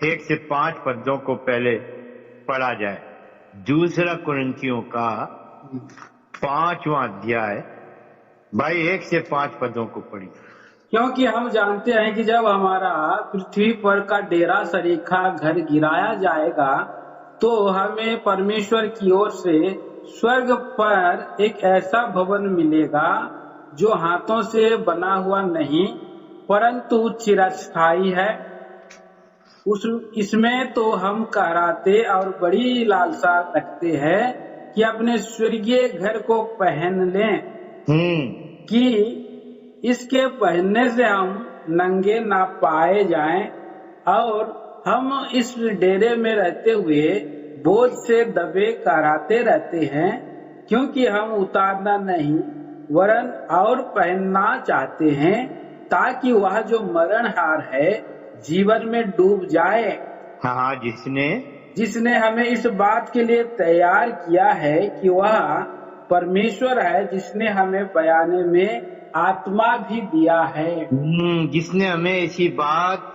1 से 5 पदों को पहले पढ़ा जाए। 2 कुरिन्थियों का 5वां अध्याय, भाई 1 से 5 पदों को पढ़िए। क्योंकि हम जानते हैं कि जब हमारा पृथ्वी पर का डेरा सरीखा घर गिराया जाएगा, तो हमें परमेश्वर की ओर से स्वर्ग पर एक ऐसा भवन मिलेगा जो हाथों से बना हुआ नहीं, परंतु चिरस्थायी है। इसमें तो हम कहराते और बड़ी लालसा रखते हैं कि अपने स्वर्गीय घर को पहन लें, कि इसके पहनने से हम नंगे ना पाए जाएं, और हम इस डेरे में रहते हुए बोझ से दबे कहराते रहते हैं, क्योंकि हम उतारना नहीं वरन और पहनना चाहते हैं, ताकि वह जो मरणहार है जीवन में डूब जाए। हाँ, जिसने हमें इस बात के लिए तैयार किया है कि वह परमेश्वर है, जिसने हमें बयाने में आत्मा भी दिया है। जिसने हमें इसी बात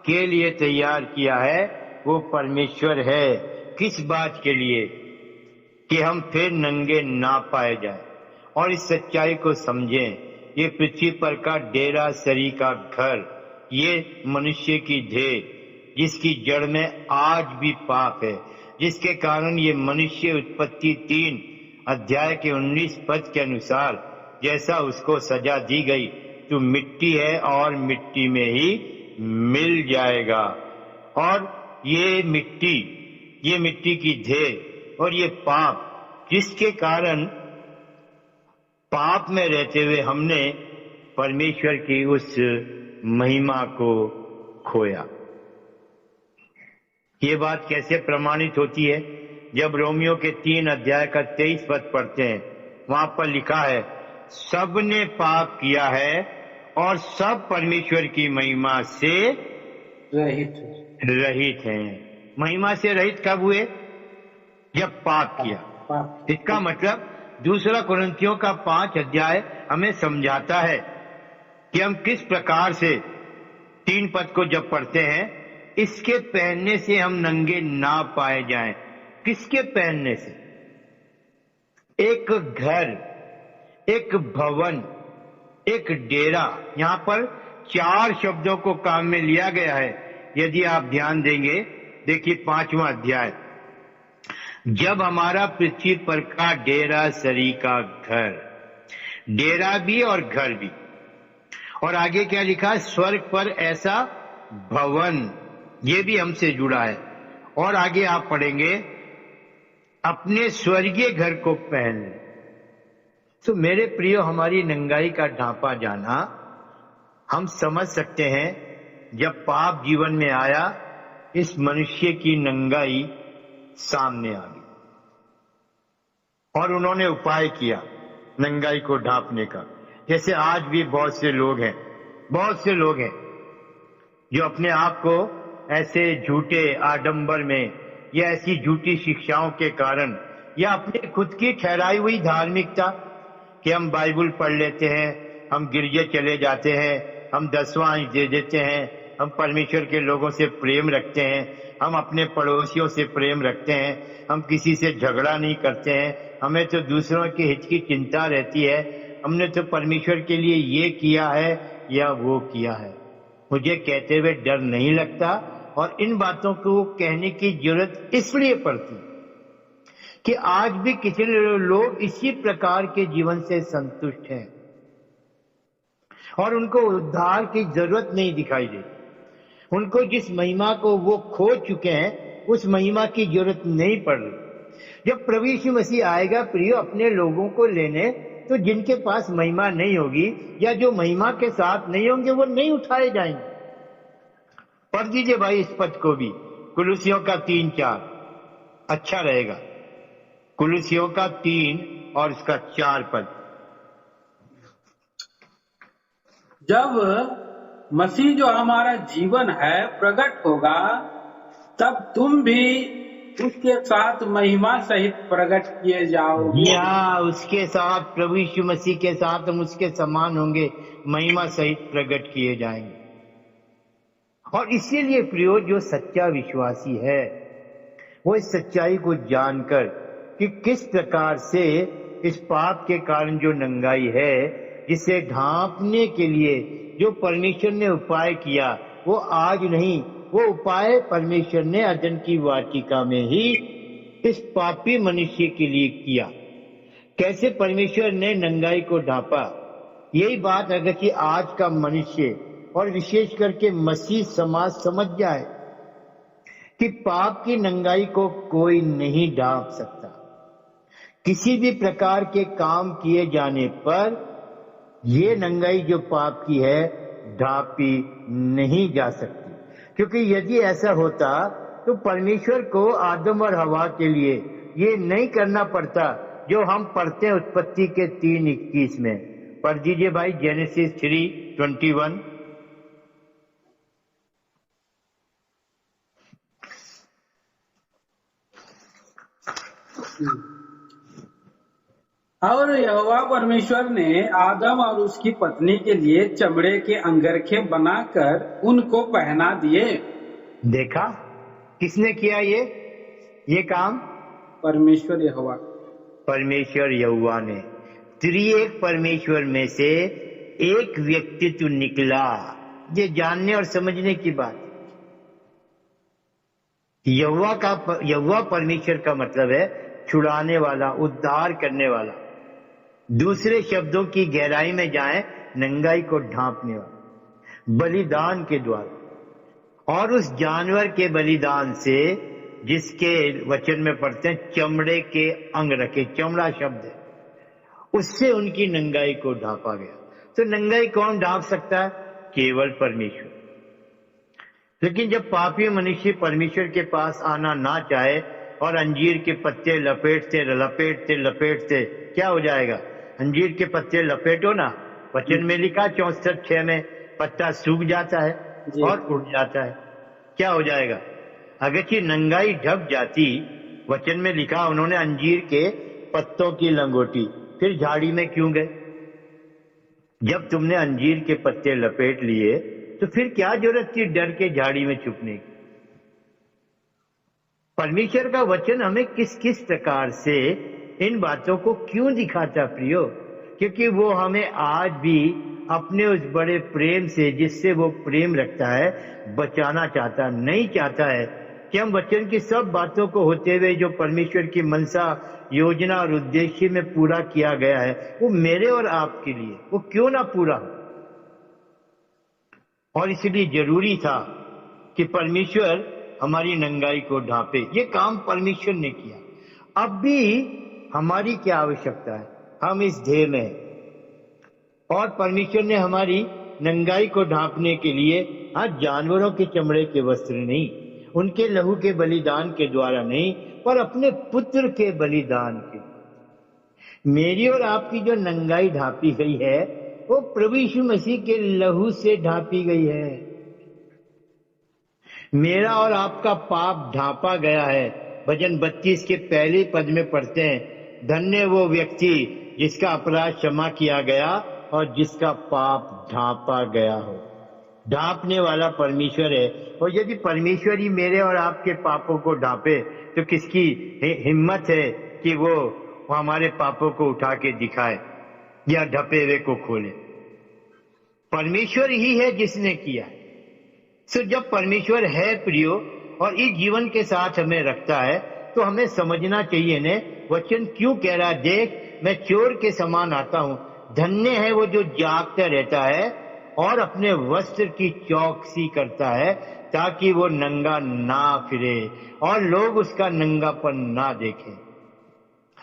के लिए तैयार किया है वो परमेश्वर है। किस बात के लिए? कि हम फिर नंगे ना पाए जाए और इस सच्चाई को समझें। ये पृथ्वी पर का डेरा सरी का घर, ये मनुष्य की ढेर, जिसकी जड़ में आज भी पाप है, जिसके कारण ये मनुष्य उत्पत्ति 3 अध्याय के 19 पद के अनुसार जैसा उसको सजा दी गई, तू मिट्टी है और मिट्टी में ही मिल जाएगा। और ये मिट्टी की देह और ये पाप, जिसके कारण पाप में रहते हुए हमने परमेश्वर की उस महिमा को खोया। ये बात कैसे प्रमाणित होती है? जब रोमियो के 3 अध्याय का 23 पद पढ़ते हैं, वहां पर लिखा है, सबने पाप किया है और सब परमेश्वर की महिमा से रहित हैं। महिमा से रहित कब हुए? जब पाप किया। इसका मतलब दूसरा कुरिन्थियों का 5 अध्याय हमें समझाता है कि हम किस प्रकार से 3 पद को जब पढ़ते हैं, इसके पहनने से हम नंगे ना पाए जाएं। किसके पहनने से? एक घर, एक भवन, एक डेरा। यहां पर 4 शब्दों को काम में लिया गया है। यदि आप ध्यान देंगे, देखिए 5वां अध्याय, जब हमारा पृथ्वी पर का डेरा सरी का घर, डेरा भी और घर भी। और आगे क्या लिखा? स्वर्ग पर ऐसा भवन, ये भी हमसे जुड़ा है। और आगे आप पढ़ेंगे, अपने स्वर्गीय घर को पहन। तो मेरे प्रियो, हमारी नंगाई का ढांपा जाना हम समझ सकते हैं। जब पाप जीवन में आया, इस मनुष्य की नंगाई सामने आ गई और उन्होंने उपाय किया नंगाई को ढांपने का। जैसे आज भी बहुत से लोग हैं जो अपने आप को ऐसे झूठे आडंबर में या ऐसी झूठी शिक्षाओं के कारण या अपने खुद की ठहराई हुई धार्मिकता कि हम बाइबल पढ़ लेते हैं, हम गिरजे चले जाते हैं, हम 10वां अंश दे देते हैं, हम परमेश्वर के लोगों से प्रेम रखते हैं, हम अपने पड़ोसियों से प्रेम रखते हैं, हम किसी से झगड़ा नहीं करते हैं, हमें तो दूसरों के हित की चिंता रहती है, हमने तो परमेश्वर के लिए ये किया है या वो किया है। मुझे कहते हुए डर नहीं लगता और इन बातों को कहने की जरूरत इसलिए पड़ती कि आज भी किसी लोग इसी प्रकार के जीवन से संतुष्ट हैं और उनको उद्धार की जरूरत नहीं दिखाई देती। उनको जिस महिमा को वो खो चुके हैं, उस महिमा की जरूरत नहीं पड़ रही। जब प्रभु यीशु मसीह आएगा प्रियो अपने लोगों को लेने, तो जिनके पास महिमा नहीं होगी या जो महिमा के साथ नहीं होंगे, वो नहीं उठाए जाएंगे। पढ़ दीजिए भाई इस पद को भी, कुलुसियों का 3:4 अच्छा रहेगा। कुलुसियों का 3 और इसका 4 पद। जब मसीह जो हमारा जीवन है प्रकट होगा, तब तुम भी उसके साथ महिमा सहित प्रकट किए जाओगे। या उसके साथ, प्रभु यीशु मसीह के साथ हम उसके समान होंगे, महिमा सहित प्रकट किए जाएंगे। और इसीलिए प्रियो, जो सच्चा विश्वासी है वो इस सच्चाई को जानकर कि किस प्रकार से इस पाप के कारण जो नंगाई है, जिसे ढांपने के लिए जो परमेश्वर ने उपाय किया, वो आज नहीं, वो उपाय परमेश्वर ने अदन की वाटिका में ही इस पापी मनुष्य के लिए किया। कैसे परमेश्वर ने नंगाई को ढांपा, यही बात अगर कि आज का मनुष्य और विशेष करके मसीह समाज समझ जाए कि पाप की नंगाई को कोई नहीं ढांप सकता। किसी भी प्रकार के काम किए जाने पर ये नंगाई जो पाप की है ढांपी नहीं जा सकती, क्योंकि यदि ऐसा होता तो परमेश्वर को आदम और हवा के लिए ये नहीं करना पड़ता जो हम पढ़ते हैं उत्पत्ति के 3:21 में। पढ़ दीजिए भाई, जेनेसिस 3:21। और यहोवा परमेश्वर ने आदम और उसकी पत्नी के लिए चमड़े के अंगरखे बनाकर उनको पहना दिए। देखा किसने किया ये काम? परमेश्वर यहोवा। परमेश्वर यहोवा ने। त्रिएक परमेश्वर में से एक व्यक्तित्व निकला। ये जानने और समझने की बात। यहोवा परमेश्वर का मतलब है छुड़ाने वाला, उद्धार करने वाला। दूसरे शब्दों की गहराई में जाएं, नंगाई को ढांपने वाला, बलिदान के द्वारा। और उस जानवर के बलिदान से, जिसके वचन में पढ़ते हैं चमड़े के अंग रखे, चमड़ा शब्द है, उससे उनकी नंगाई को ढांपा गया। तो नंगाई कौन ढांप सकता है? केवल परमेश्वर। लेकिन जब पापी मनुष्य परमेश्वर के पास आना ना चाहे और अंजीर के पत्ते लपेटते क्या हो जाएगा? अंजीर के पत्ते लपेटो ना, वचन में लिखा 64:6 में, पत्ता सूख जाता है और उड़ जाता है। क्या हो जाएगा? अगरचे नंगाई ढक जाती, वचन में लिखा उन्होंने अंजीर के पत्तों की लंगोटी, फिर झाड़ी में क्यों गए? जब तुमने अंजीर के पत्ते लपेट लिए तो फिर क्या जरूरत थी डर के झाड़ी में छुपने की? परमेश्वर का वचन हमें किस किस प्रकार से इन बातों को क्यों दिखाता प्रियो? क्योंकि वो हमें आज भी अपने उस बड़े प्रेम से, जिससे वो प्रेम रखता है, बचाना चाहता नहीं चाहता है कि हम वचन की सब बातों को होते हुए जो परमेश्वर की मनसा, योजना और उद्देश्य में पूरा किया गया है, वो मेरे और आपके लिए वो क्यों ना पूरा हो। और इसलिए जरूरी था कि परमेश्वर हमारी नंगाई को ढांपे। ये काम परमेश्वर ने किया। अब भी हमारी क्या आवश्यकता है? हम इस ध्येय में हैं और परमेश्वर ने हमारी नंगाई को ढांपने के लिए आज जानवरों के चमड़े के वस्त्र नहीं, उनके लहू के बलिदान के द्वारा नहीं, पर अपने पुत्र के बलिदान के, मेरी और आपकी जो नंगाई ढांपी गई है वो प्रभु यीशु मसीह के लहू से ढांपी गई है। मेरा और आपका पाप ढांपा गया है। भजन 32 के पहले पद में पढ़ते हैं, धन्य वो व्यक्ति जिसका अपराध क्षमा किया गया और जिसका पाप ढांपा गया हो। ढांपने वाला परमेश्वर है, और यदि परमेश्वर ही मेरे और आपके पापों को ढांपे तो किसकी हिम्मत है कि वो हमारे पापों को उठा के दिखाए या ढपे हुए को खोले? परमेश्वर ही है जिसने किया। सो जब परमेश्वर है प्रियो और इस जीवन के साथ हमें रखता है तो हमें समझना चाहिए ने वचन क्यों कह रहा है, देख मैं चोर के समान आता हूं, धन्य है वो जो जागता रहता है और अपने वस्त्र की चौकसी करता है ताकि वो नंगा ना फिरे और लोग उसका नंगापन ना देखें।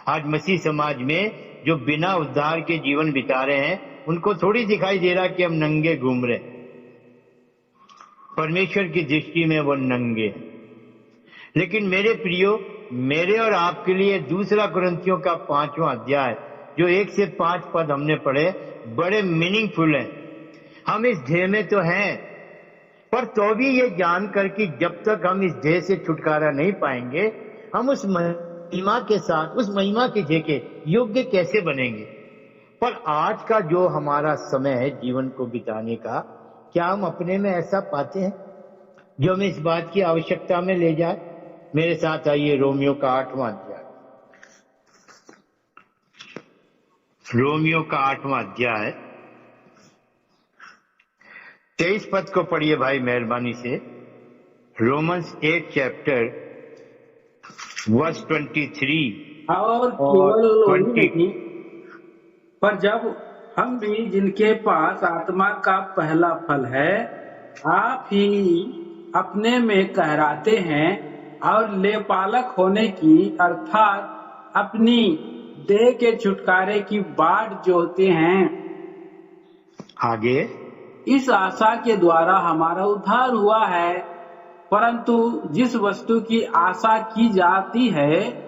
आज मसीह समाज में जो बिना उद्धार के जीवन बिता रहे हैं उनको थोड़ी दिखाई दे रहा कि हम नंगे घूम रहे। परमेश्वर की दृष्टि में वो नंगे हैं। लेकिन मेरे प्रियो, मेरे और आपके लिए 2 कुरिन्थियों का 5वां अध्याय जो 1 से 5 पद हमने पढ़े बड़े मीनिंगफुल हैं। हम इस ध्येय में तो हैं, पर तो भी ये जानकर कि जब तक हम इस ध्येय से छुटकारा नहीं पाएंगे हम उस महिमा के साथ, उस महिमा के ध्येय के योग्य कैसे बनेंगे। पर आज का जो हमारा समय है जीवन को बिताने का, क्या हम अपने में ऐसा पाते हैं जो हमें इस बात की आवश्यकता में ले जाए? मेरे साथ आइए रोमियो का 8वां अध्याय। रोमियो का 8वां अध्याय 23 पद को पढ़िए भाई मेहरबानी से। रोमन्स 8 चैप्टर वर्स 23 और केवल 20। पर जब हम भी जिनके पास आत्मा का पहला फल है आप ही अपने में कहराते हैं और लेपालक होने की अर्थात अपनी देह के छुटकारे की बाट जोहते हैं। आगे, इस आशा के द्वारा हमारा उद्धार हुआ है। परंतु जिस वस्तु की आशा की जाती है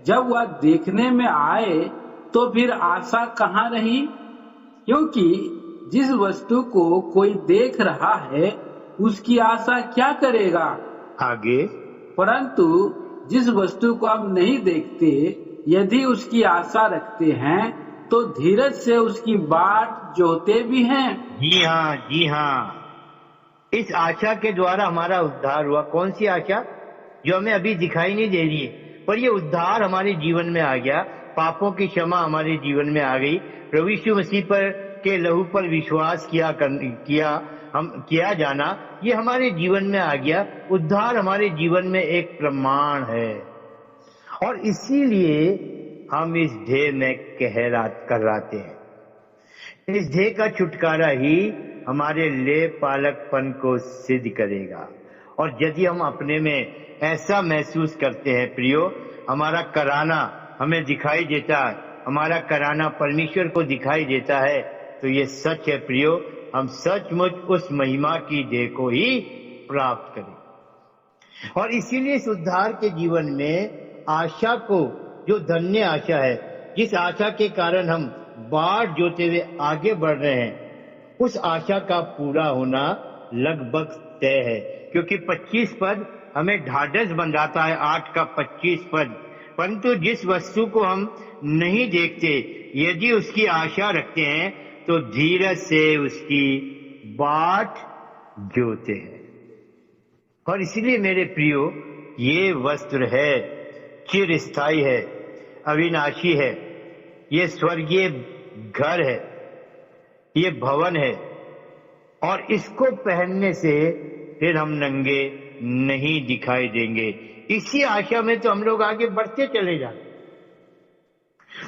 जब वह देखने में आए तो फिर आशा कहाँ रही, क्योंकि जिस वस्तु को कोई देख रहा है उसकी आशा क्या करेगा। आगे, परंतु जिस वस्तु को आप नहीं देखते यदि उसकी आशा रखते हैं तो धीरज से उसकी बाट जोहते भी हैं। जी हाँ, जी हाँ, इस आशा के द्वारा हमारा उद्धार हुआ। कौन सी आशा? जो हमें अभी दिखाई नहीं दे रही है, पर ये उद्धार हमारे जीवन में आ गया। पापों की क्षमा हमारे जीवन में आ गई। प्रभु यीशु मसीह पर के लहू पर विश्वास किया किया जाना, ये हमारे जीवन में आ गया। उद्धार हमारे जीवन में एक प्रमाण है और इसीलिए हम इस ध्येय में कहराते हैं। इस ध्येय का छुटकारा ही हमारे ले पालकपन को सिद्ध करेगा। और यदि हम अपने में ऐसा महसूस करते हैं प्रियो, हमारा कराना हमें दिखाई देता है, हमारा कराना परमेश्वर को दिखाई देता है, तो ये सच है प्रियो, हम सचमुच उस महिमा की ध्येय को ही प्राप्त करें। और इसीलिए इस उद्धार के जीवन में आशा को, जो धन्य आशा है, जिस आशा के कारण हम बाढ़ जोते हुए आगे बढ़ रहे हैं, उस आशा का पूरा होना लगभग तय है। क्योंकि 25 पद हमें ढाढ़स बंधाता है, 8 का 25 पद। परंतु जिस वस्तु को हम नहीं देखते, यदि उसकी आशा रखते हैं तो धीरज से उसकी बाट जोते हैं। और इसलिए मेरे प्रियो, ये वस्त्र है, चिरस्थायी है, अविनाशी है, ये स्वर्गीय घर है, ये भवन है, और इसको पहनने से फिर हम नंगे नहीं दिखाई देंगे। इसी आशा में तो हम लोग आगे बढ़ते चले जाते।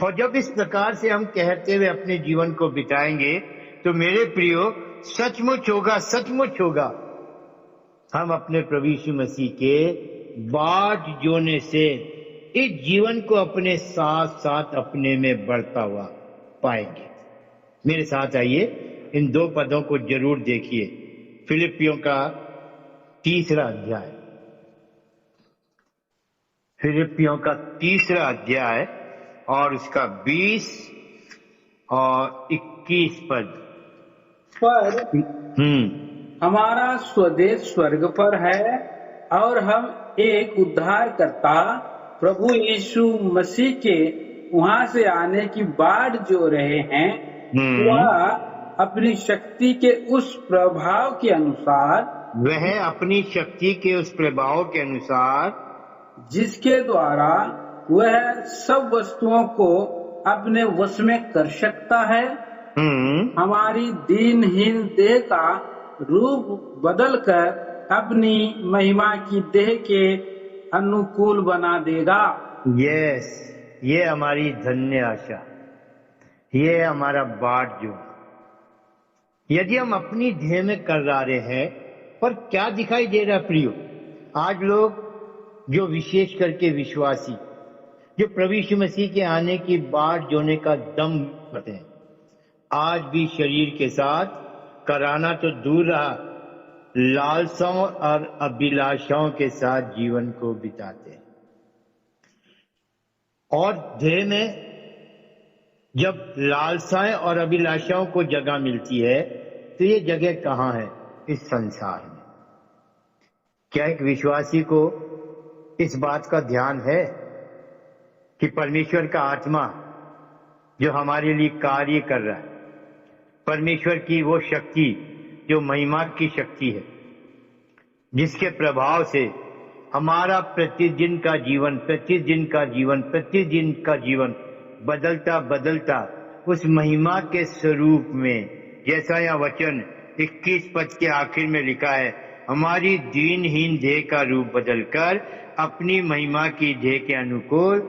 और जब इस प्रकार से हम कहते हुए अपने जीवन को बिताएंगे तो मेरे प्रियो, सचमुच होगा, सचमुच होगा, हम अपने प्रभु यीशु मसीह के बाट जोने से इस जीवन को अपने साथ साथ अपने में बढ़ता हुआ पाएंगे। मेरे साथ आइए, इन 2 पदों को जरूर देखिए। फिलिपियों का 3रा अध्याय, फिलिपियों का 3रा अध्याय और उसका 20 और 21 पद। पर हमारा स्वदेश स्वर्ग पर है और हम एक उद्धारकर्ता प्रभु यीशु मसीह के वहां से आने की बाट जो रहे हैं, वह अपनी शक्ति के उस प्रभाव के अनुसार, वह अपनी शक्ति के उस प्रभाव के अनुसार, जिसके द्वारा वह सब वस्तुओं को अपने वश में कर सकता है, हमारी दीनहीन देह का रूप बदलकर अपनी महिमा की देह के अनुकूल बना देगा। यस, ये हमारी धन्य आशा, ये हमारा बाट जो, यदि हम अपनी ध्येय में कर रहे हैं, पर क्या दिखाई दे रहा प्रियो? आज लोग जो विशेष करके विश्वासी, जो प्रभु यीशु मसीह के आने की बाट जोने का दम करते हैं, आज भी शरीर के साथ कराना तो दूर रहा, लालसाओं और अभिलाषाओं के साथ जीवन को बिताते हैं। और ध्येय में जब लालसाएं और अभिलाषाओं को जगह मिलती है, तो ये जगह कहाँ है? इस संसार में। क्या एक विश्वासी को इस बात का ध्यान है कि परमेश्वर का आत्मा जो हमारे लिए कार्य कर रहा है, परमेश्वर की वो शक्ति जो महिमा की शक्ति है, जिसके प्रभाव से हमारा प्रतिदिन का जीवन बदलता बदलता उस महिमा के स्वरूप में, जैसा यह वचन 21 पद के आखिर में लिखा है, हमारी दीनहीन देह का रूप बदलकर अपनी महिमा की देह के अनुकूल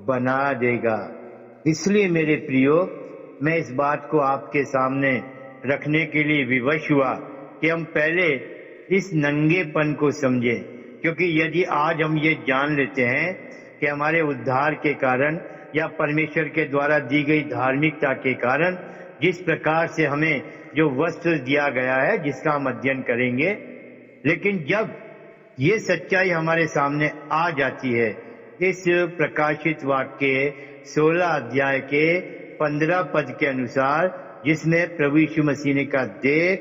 बना देगा। इसलिए मेरे प्रियो, मैं इस बात को आपके सामने रखने के लिए विवश हुआ कि हम पहले इस नंगेपन को समझें, क्योंकि यदि आज हम ये जान लेते हैं कि हमारे उद्धार के कारण या परमेश्वर के द्वारा दी गई धार्मिकता के कारण जिस प्रकार से हमें जो वस्त्र दिया गया है, जिसका हम अध्ययन करेंगे, लेकिन जब ये सच्चाई हमारे सामने आ जाती है, इस प्रकाशित वाक्य 16 अध्याय के 15 पद के अनुसार, जिसमें प्रभु यीशु मसीह ने कहा, देख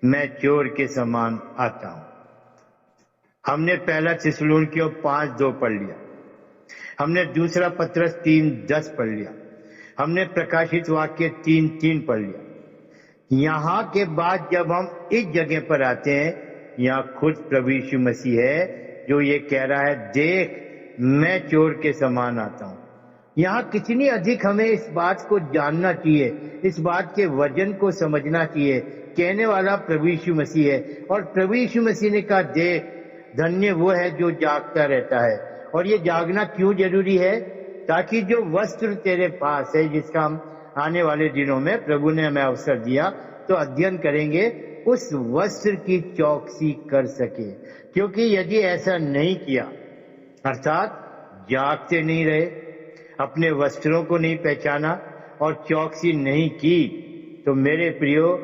मैं चोर के समान आता हूं। हमने पहला थिस्सलुनीकियों 5:2 पढ़ लिया, हमने दूसरा पत्रस 3:10 पढ़ लिया, हमने प्रकाशित वाक्य 3:3 पढ़ लिया। यहाँ के बाद जब हम इस जगह पर आते हैं, यहाँ खुद प्रभु यीशु मसीह है जो ये कह रहा है, देख मैं चोर के समान आता हूं। यहाँ कितनी अधिक हमें इस बात को जानना चाहिए, इस बात के वजन को समझना चाहिए। कहने वाला प्रभु यीशु मसीह है, और प्रभु यीशु मसीह ने कहा, देख धन्य वो है जो जागता रहता है। और ये जागना क्यों जरूरी है? ताकि जो वस्त्र तेरे पास है, जिसका हम आने वाले दिनों में प्रभु ने हमें अवसर दिया तो अध्ययन करेंगे, उस वस्त्र की चौकसी कर सके। क्योंकि यदि ऐसा नहीं किया, अर्थात जागते नहीं रहे, अपने वस्त्रों को नहीं पहचाना और चौकसी नहीं की, तो मेरे प्रियो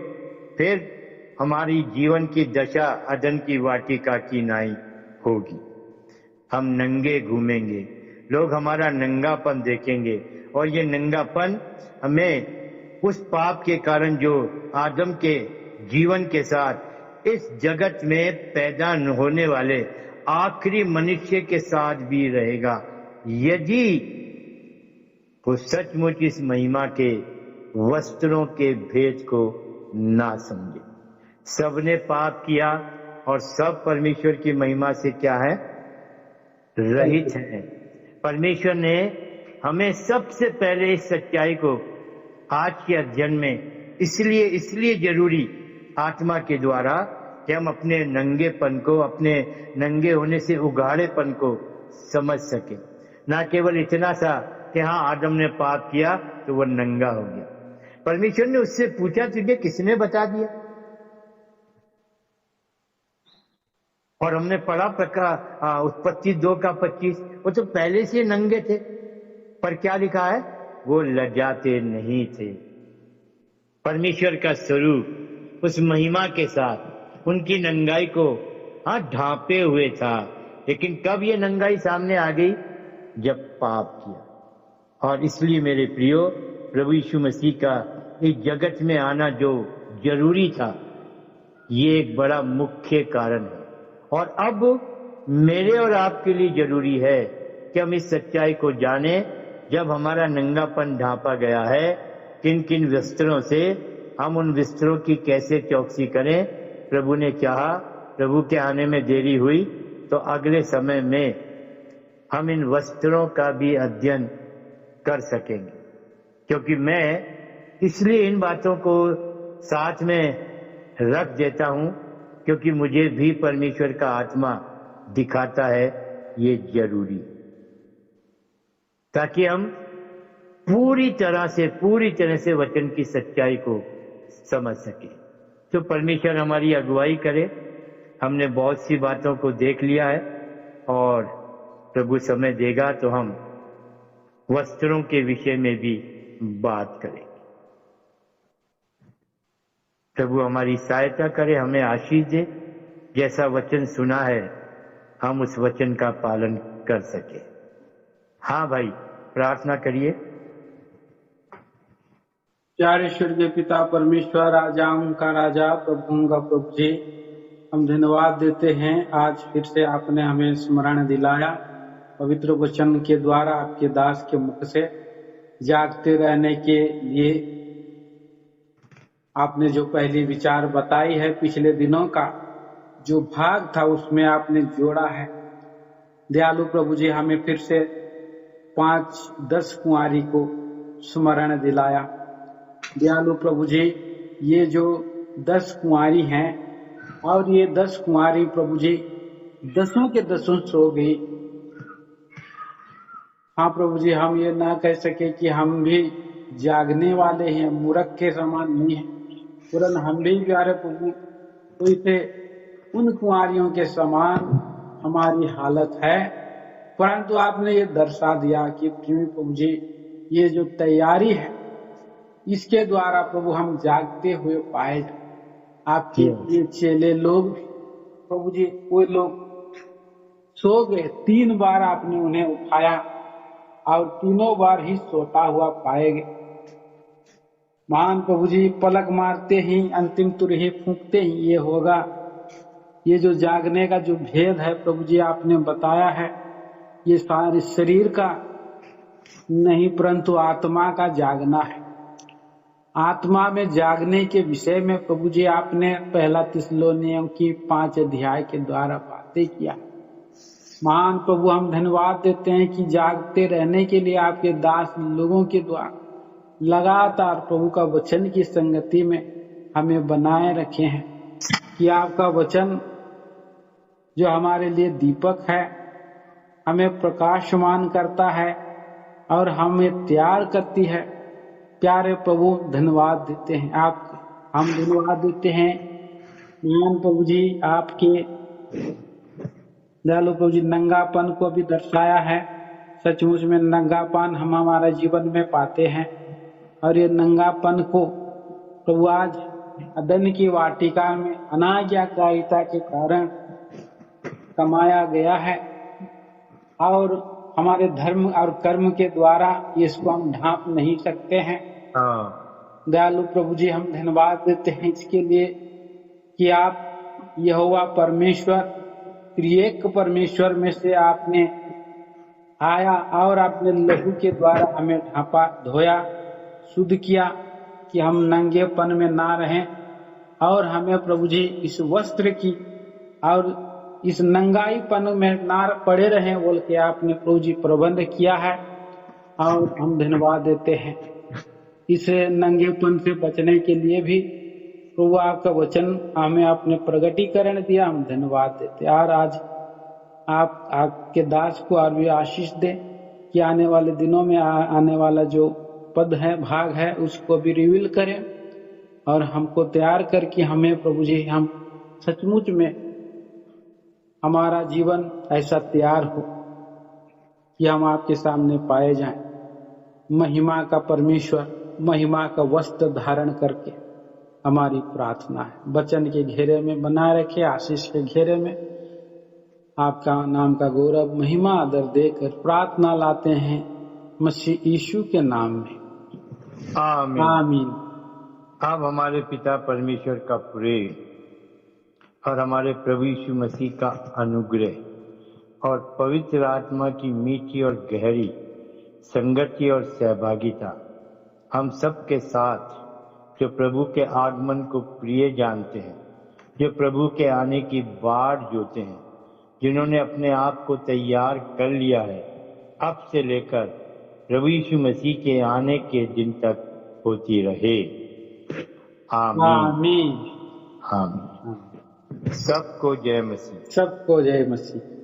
फिर हमारी जीवन की दशा अदन की वाटिका की नाई होगी। हम नंगे घूमेंगे, लोग हमारा नंगापन देखेंगे, और ये नंगापन हमें उस पाप के कारण जो आदम के जीवन के साथ इस जगत में पैदा होने वाले आखिरी मनुष्य के साथ भी रहेगा, यदि वो सचमुच इस महिमा के वस्त्रों के भेद को ना समझे। सबने पाप किया और सब परमेश्वर की महिमा से क्या है? रहित है। परमेश्वर ने हमें सबसे पहले इस सच्चाई को आज के अध्ययन में इसलिए जरूरी आत्मा के द्वारा कि हम अपने नंगेपन को, अपने नंगे होने से उगाड़ेपन को समझ सके। ना केवल इतना सा कि हाँ आदम ने पाप किया तो वो नंगा हो गया। परमेश्वर ने उससे पूछा, तुझे किसने बता दिया? और हमने पढ़ा उत्पत्ति 2:25, वो तो पहले से नंगे थे, पर क्या लिखा है? वो लजाते नहीं थे। परमेश्वर का स्वरूप उस महिमा के साथ उनकी नंगाई को ढांपे हुए था। लेकिन कब ये नंगाई सामने आ गई? जब पाप किया। और इसलिए मेरे प्रियो, प्रभु यीशु मसीह का इस जगत में आना जो जरूरी था, ये एक बड़ा मुख्य कारण है। और अब मेरे और आपके लिए जरूरी है कि हम इस सच्चाई को जानें, जब हमारा नंगापन ढांपा गया है, किन किन वस्त्रों से, हम उन वस्त्रों की कैसे चौकसी करें। प्रभु ने चाहा, प्रभु के आने में देरी हुई तो अगले समय में हम इन वस्त्रों का भी अध्ययन कर सकेंगे। क्योंकि मैं इसलिए इन बातों को साथ में रख देता हूं, क्योंकि मुझे भी परमेश्वर का आत्मा दिखाता है ये जरूरी, ताकि हम पूरी तरह से वचन की सच्चाई को समझ सके। तो परमेश्वर हमारी अगुवाई करे। हमने बहुत सी बातों को देख लिया है, और प्रभु समय देगा तो हम वस्त्रों के विषय में भी बात करेंगे। प्रभु हमारी सहायता करे, हमें आशीष दे। जैसा वचन सुना है हम उस वचन का पालन कर सके। हाँ भाई, प्रार्थना करिए। प्यारे स्वर्गीय पिता परमेश्वर, राजाओं का राजा, प्रभुओं का प्रभु जी, हम धन्यवाद देते हैं। आज फिर से आपने हमें स्मरण दिलाया, पवित्र वचन के द्वारा आपके दास के मुख से जागते रहने के लिए आपने जो पहली विचार बताई है, पिछले दिनों का जो भाग था उसमें आपने जोड़ा है। दयालु प्रभु जी, हमें फिर से 5-10 कुंवारी को स्मरण दिलाया। दयालु प्रभु जी, ये जो 10 कुंवारी हैं, और ये 10 कुंवारी प्रभु जी 10 के 10 सो गई। हाँ प्रभु जी, हम ये ना कह सके कि हम भी जागने वाले हैं, मूर्ख के समान नहीं है, तुरंत हम भी प्यारे प्रभु तो इसे उन कुंवारियों के समान हमारी हालत है। परंतु आपने ये दर्शा दिया कि प्रभु जी, ये जो तैयारी है इसके द्वारा प्रभु हम जागते हुए पाए। आपके ये चेले लोग प्रभु जी, वो लोग सो गए, 3 बार आपने उन्हें उठाया और तीनों बार ही सोता हुआ पाए गए। महान प्रभु जी, पलक मारते ही, अंतिम तुरही फूंकते ही ये होगा। ये जो जागने का जो भेद है प्रभु जी आपने बताया है, ये सारे शरीर का नहीं परंतु आत्मा का जागना है। आत्मा में जागने के विषय में प्रभु जी आपने 1 थिस्सलुनीकियों की 5 अध्याय के द्वारा बातें किया। महान प्रभु, हम धन्यवाद देते हैं कि जागते रहने के लिए आपके दास लोगों के द्वारा लगातार प्रभु का वचन की संगति में हमें बनाए रखे हैं, कि आपका वचन जो हमारे लिए दीपक है, हमें प्रकाशमान करता है और हमें तैयार करती है। प्यारे प्रभु, धन्यवाद देते हैं आपके, हम धन्यवाद देते हैं महान प्रभु जी, आपके दयालु प्रभु जी नंगापन को भी दर्शाया है। सचमुच में नंगापन हम हमारा जीवन में पाते हैं, और ये नंगापन को प्रभु आज अदन की वाटिका में अनाज्ञाकारिता के कारण कमाया गया है, और हमारे धर्म और कर्म के द्वारा इसको हम ढांप नहीं सकते हैं। दयालु प्रभु जी, हम धन्यवाद देते हैं इसके लिए कि आप यहोवा परमेश्वर, त्रिएक परमेश्वर में से आपने आया और अपने लहू के द्वारा हमें ढांपा, धोया, शुद्ध किया, कि हम नंगेपन में ना रहें, और हमें प्रभु जी इस वस्त्र की और इस नंगाईपन में ना पड़े रहें बोल के आपने प्रभु जी प्रबंध किया है, और हम धन्यवाद देते हैं। इस नंगेपन से बचने के लिए भी प्रभु आपका वचन हमें आपने प्रगटीकरण दिया, हम धन्यवाद देते। और आज आप आपके दास को और भी आशीष दे, कि आने वाले दिनों में आने वाला जो पद है, भाग है, उसको भी रिवील करें, और हमको तैयार करके हमें प्रभु जी, हम सचमुच में हमारा जीवन ऐसा तैयार हो कि हम आपके सामने पाए जाएं, महिमा का परमेश्वर, महिमा का वस्त्र धारण करके। हमारी प्रार्थना है, वचन के घेरे में बनाए रखे, आशीष के घेरे में आपका नाम का गौरव, महिमा, आदर देकर प्रार्थना लाते हैं मसीह यीशु के नाम में, आमीन। आमीन। अब हमारे पिता परमेश्वर का प्रेम और हमारे प्रभु यीशु मसीह का अनुग्रह और पवित्र आत्मा की मीठी और गहरी संगति और सहभागिता हम सब के साथ, जो प्रभु के आगमन को प्रिय जानते हैं, जो प्रभु के आने की बाट जोते हैं, जिन्होंने अपने आप को तैयार कर लिया है, अब से लेकर प्रभु यीशु मसीह के आने के दिन तक होती रहे। आमीन, आमीन, आमीन। सबको जय मसीह। सबको जय मसीह।